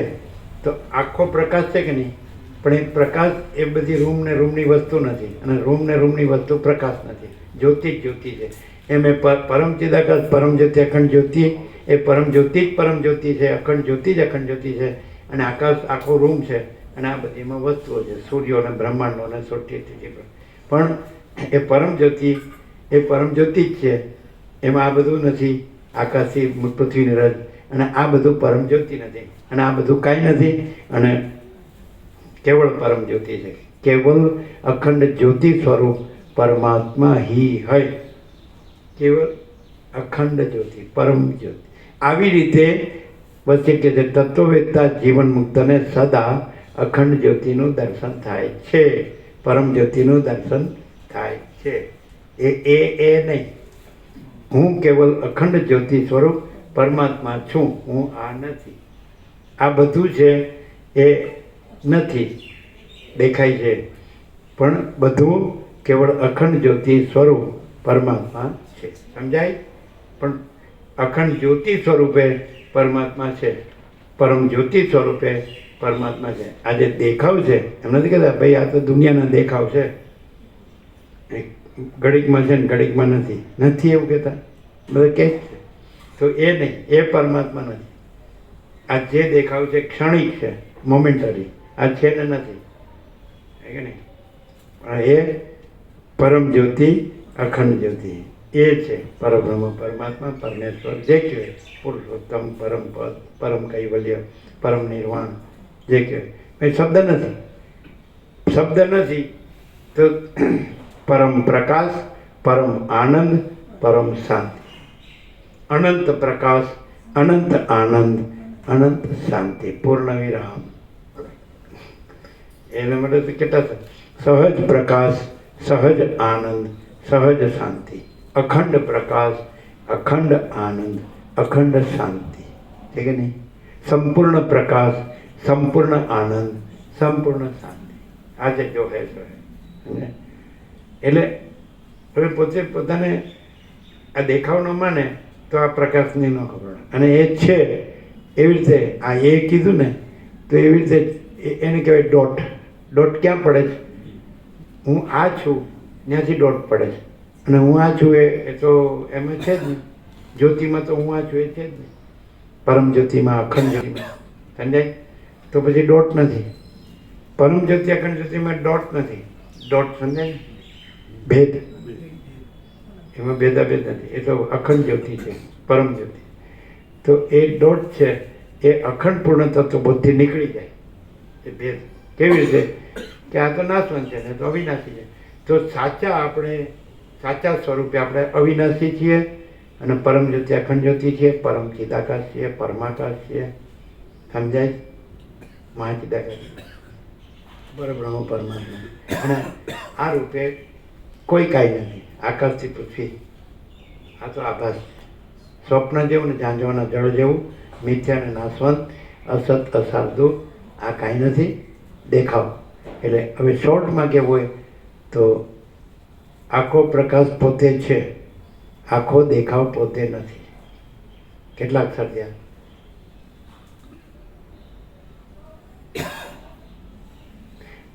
તો આખો પ્રકાશ છે કે નહીં? પણ એ પ્રકાશ એ બધી રૂમ ને રૂમની વસ્તુ નથી અને રૂમ ને રૂમની વસ્તુ પ્રકાશ નથી, જ્યોતિ જ જ્યોતિ છે. એમ એ પરમ ચિદાકાશ પરમ જ્યોતિ અખંડ જ્યોતિ એ પરમ જ્યોતિ જ પરમ જ્યોતિ છે, અખંડ જ્યોતિ જ અખંડ જ્યોતિ છે અને આકાશ આખો રૂમ છે અને આ બધીમાં વસ્તુઓ છે, સૂર્યો અને બ્રહ્માંડો અને સોટી પણ એ પરમ જ્યોતિ જ છે. એમાં આ બધું નથી, આકાશથી પૃથ્વીની રજ અને આ બધું પરમ જ્યોતિ નથી અને આ બધું કાંઈ નથી અને કેવળ પરમ જ્યોતિ છે. કેવલ અખંડ જ્યોતિ સ્વરૂપ પરમાત્મા હી હૈ. કેવળ અખંડ જ્યોતિ પરમ જ્યોતિ. આવી રીતે વચ્ચે કે છે તત્વવેદતા જીવન મુક્તને સદા અખંડ જ્યોતિનું દર્શન થાય છે, પરમ જ્યોતિનું દર્શન થાય છે. એ નહીં, હું કેવલ અખંડ જ્યોતિ સ્વરૂપ પરમાત્મા છું, હું આ નથી. આ બધું છે એ નથી દેખાય છે પણ બધું કેવળ અખંડ જ્યોતિ સ્વરૂપ પરમાત્મા છે. સમજાય? પણ અખંડ જ્યોતિ સ્વરૂપે પરમાત્મા છે, પરમ જ્યોતિ સ્વરૂપે પરમાત્મા છે. આ જે દેખાવ છે એમ નથી કહેતા ભાઈ આ તો દુનિયાના દેખાવ છે, ઘડીકમાં છે ને ઘડીકમાં નથી એવું કહેતા બધા કહે છે. તો એ નહીં, એ પરમાત્મા નથી. આ જે દેખાવ છે ક્ષણિક છે, મોમેન્ટરી, આ છે ને નથી, કે નહીં? પણ એ પરમ જ્યોતિ અખંડ જ્યોતિ એ છે પરબ્રહ્મ પરમાત્મા પરમેશ્વર જે કહેવાય પુરુષોત્તમ પરમ પદ પરમ કૈવલ્ય પરમ નિર્વાણ જે કહેવાય. શબ્દ નથી તો પરમ પ્રકાશ, પરમ આનંદ, પરમ શાંતિ. અનંત પ્રકાશ, અનંત આનંદ, અનંત શાંતિ, પૂર્ણ વિરામ. એના માટે તો કેટલા સહજ પ્રકાશ, સહજ આનંદ, સહજ શાંતિ, અખંડ પ્રકાશ, અખંડ આનંદ, અખંડ શાંતિ. છે કે નહીં? સંપૂર્ણ પ્રકાશ, સંપૂર્ણ આનંદ, સંપૂર્ણ શાંતિ. આજે જો હે સો હે. એટલે હવે પોતે પોતાને આ દેખાવ ન માને તો આ પ્રકાશની ન ખબર પડે. અને એ છે એવી રીતે આ એ કીધું ને તો એવી રીતે એને કહેવાય ડોટ. ડોટ ક્યાં પડે છે? હું આ છું ત્યાંથી ડોટ પડે છે. અને હું આ છું એ તો એમાં છે જ નહીં. જ્યોતિમાં તો હું આ છું એ છે જ નહીં. પરમ જ્યોતિમાં, અખંડ જ્યોતિમાં સમજાય? તો પછી ડોટ નથી. પરમ જ્યોતિ અખંડ જ્યોતિમાં ડોટ નથી. ડોટ સમજાય ને? ભેદ, એમાં ભેદાભેદ નથી. એ તો અખંડ જ્યોતિ છે, પરમ જ્યોતિ. તો એ ડોટ છે એ અખંડ પૂર્ણ તત્વ બુદ્ધિ નીકળી જાય. એ ભેદ કેવી રીતે કે આ તો નાશવંત છે ને તો અવિનાશી છે. તો સાચા સ્વરૂપે આપણે અવિનાશી છીએ અને પરમ જ્યોતિ અખંડ જ્યોતિ છીએ, પરમ ચિદાકાશ છીએ, પરમાકાશ છીએ. સમજાય? મહાચિદાકાશ પરબ્રહ્મ પરમાત્મા. અને આ રૂપે કોઈ કાંઈ નથી. આકાશથી પૃથ્વી આ તો આભાસ, સ્વપ્ન જેવું ને ઝાંઝવાના જળ જેવું, મિથ્યા ને નાશવંત, અસત અસાધુ, આ કાંઈ નથી. દેખાવ એટલે હવે શોર્ટમાં કહેવું હોય તો આખો પ્રકાશ પોતે છે, આખો દેખાવ પોતે નથી. કેટલા અક્ષર થયા?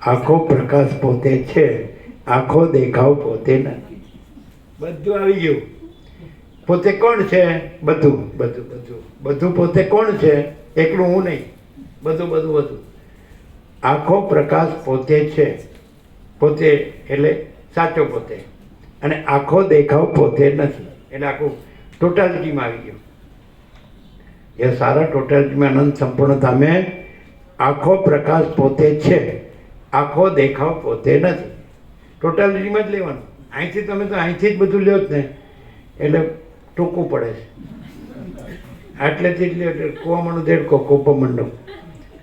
આખો પ્રકાશ પોતે છે, આખો દેખાવ પોતે નથી. બધું આવી ગયું. પોતે કોણ છે? બધું બધું બધું બધું પોતે કોણ છે? એકલું હું નહીં, બધું બધું બધું. આખો પ્રકાશ પોતે છે, પોતે એટલે સાચો પોતે. અને આખો દેખાવ પોતે નથી. એટલે આખું ટોટાલિટીમાં આવી ગયું. એ સારા ટોટાલિટીમાં અનંત સંપૂર્ણતામાં આખો પ્રકાશ પોતે છે, આખો દેખાવ પોતે નથી. ટોટાલિટીમાં જ લેવાનું. અહીંથી તમે તો અહીંથી જ બધું લ્યો જ ને એટલે ટૂંકું પડે છે. આટલેથી જ લ્યો એટલે કુવામાંનો દેડકો કોપો મંડો,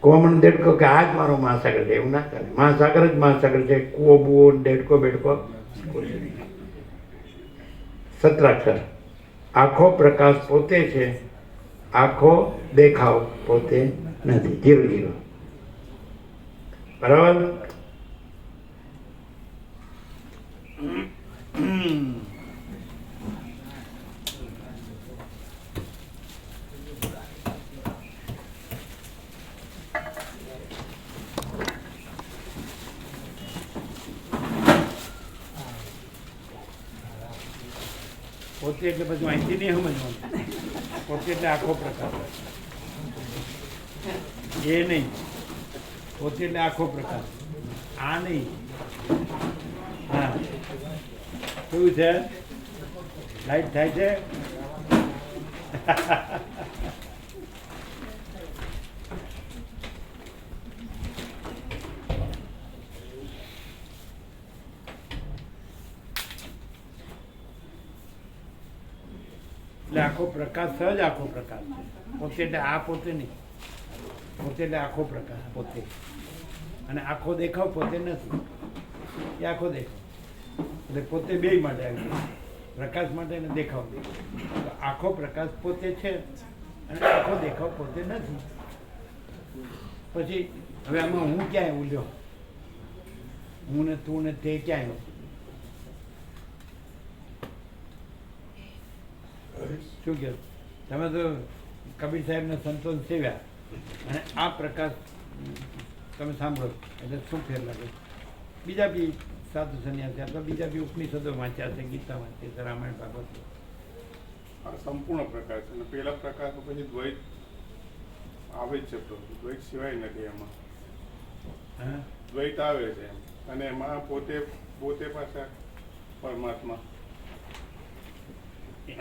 કુવામાંનો દેડકો કે આ જ મારો મહાસાગર છે, એવું ના ચાલે. મહાસાગર જ મહાસાગર છે. કૂવો બુવો દેડકો બેડકો સત્રાક્ષર. આખો પ્રકાશ પોતે છે, આખો દેખાવ પોતે નથી. 0 બરાબર? પોતે એટલે બધું અહીંથી નહીં સમજવાનું. પોતે એટલે આખો પ્રકાશ, એ નહીં. પોતે એટલે આખો પ્રકાશ, આ નહીં. હા, કેવું છે? લાઈટ થાય છે? એટલે આખો પ્રકાશ સહજ આખો પ્રકાશ છે. પોતે એટલે આ પોતે નહીં. પોતે એટલે આખો પ્રકાશ પોતે. અને આખો દેખાવ પોતે નથી. એ આખો દેખાવ એટલે પોતે બે માટે આવી ગયું. પ્રકાશ માટે અને દેખાવ. તો આખો પ્રકાશ પોતે છે અને આખો દેખાવ પોતે નથી. પછી હવે આમાં હું ક્યાંય ઉલ્યો? હું ને તું ને તે ક્યાંય? શું કહે? તમે તો કબીર સાહેબને સંતોષ સેવ્યા અને આ પ્રકાશ તમે સાંભળો એટલે શું ફેર લાગે? બીજા બી સાધુ સંન્યાસી અથવા બીજા બી ઉપનિષદો વાંચ્યા છે, ગીતા વાંચી છે, રામાયણ ભાગવત. આ સંપૂર્ણ પ્રકાશ અને પેલા પ્રકાશ પછી દ્વૈત આવે જ છે. દ્વૈત સિવાય નથી એમાં. હા, દ્વૈત આવે છે એમ. અને એમાં પોતે પાછા પરમાત્મા.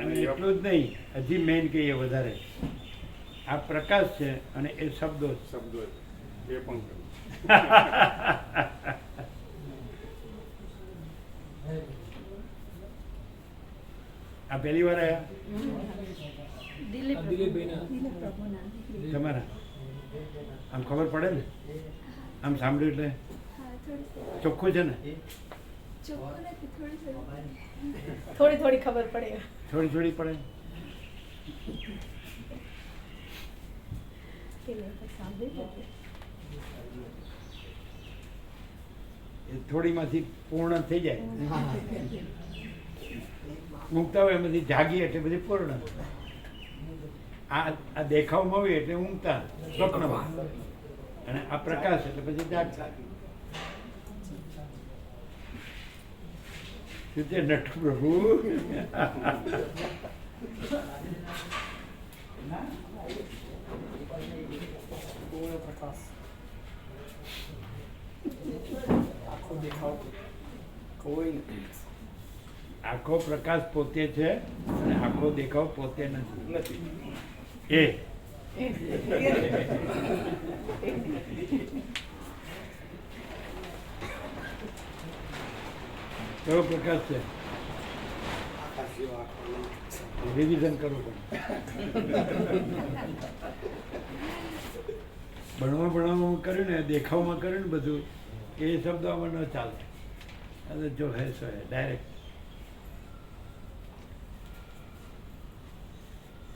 અને એટલું જ નહીં, હજી મેઇન કહીએ વધારે, આ પ્રકાશ છે અને એ શબ્દો શબ્દો એ પણ કહ્યું. આ પહેલી વાર આવ્યા તમારા? આમ ખબર પડે ને? આમ સાંભળ્યું એટલે ચોખ્ખું છે ને? થોડી થોડી ખબર પડે. થોડી થોડી પડે. થોડીમાંથી પૂર્ણ થઈ જાય. ઊંઘતા હોય એમાંથી જાગીએ એટલે બધી પૂર્ણ. આ દેખાવમાં હોય એટલે ઊંઘતા સ્વપ્નમાં, અને આ પ્રકાશ એટલે પછી જાગતા. શું છે નટ પ્રભુ? પૂર્ણ પ્રકાશ આખો દેખાવ કોઈ નથી. આખો પ્રકાશ પોતે છે અને આખો દેખાવ પોતે નથી. એ કયો પ્રકાશ છે? રિવિઝન કરવું પડે. ભણવામાં કર્યું ને, દેખાવમાં કર્યું ને બધું, એ શબ્દોમાં ન ચાલે. જો હે સો હે ડાયરેક્ટ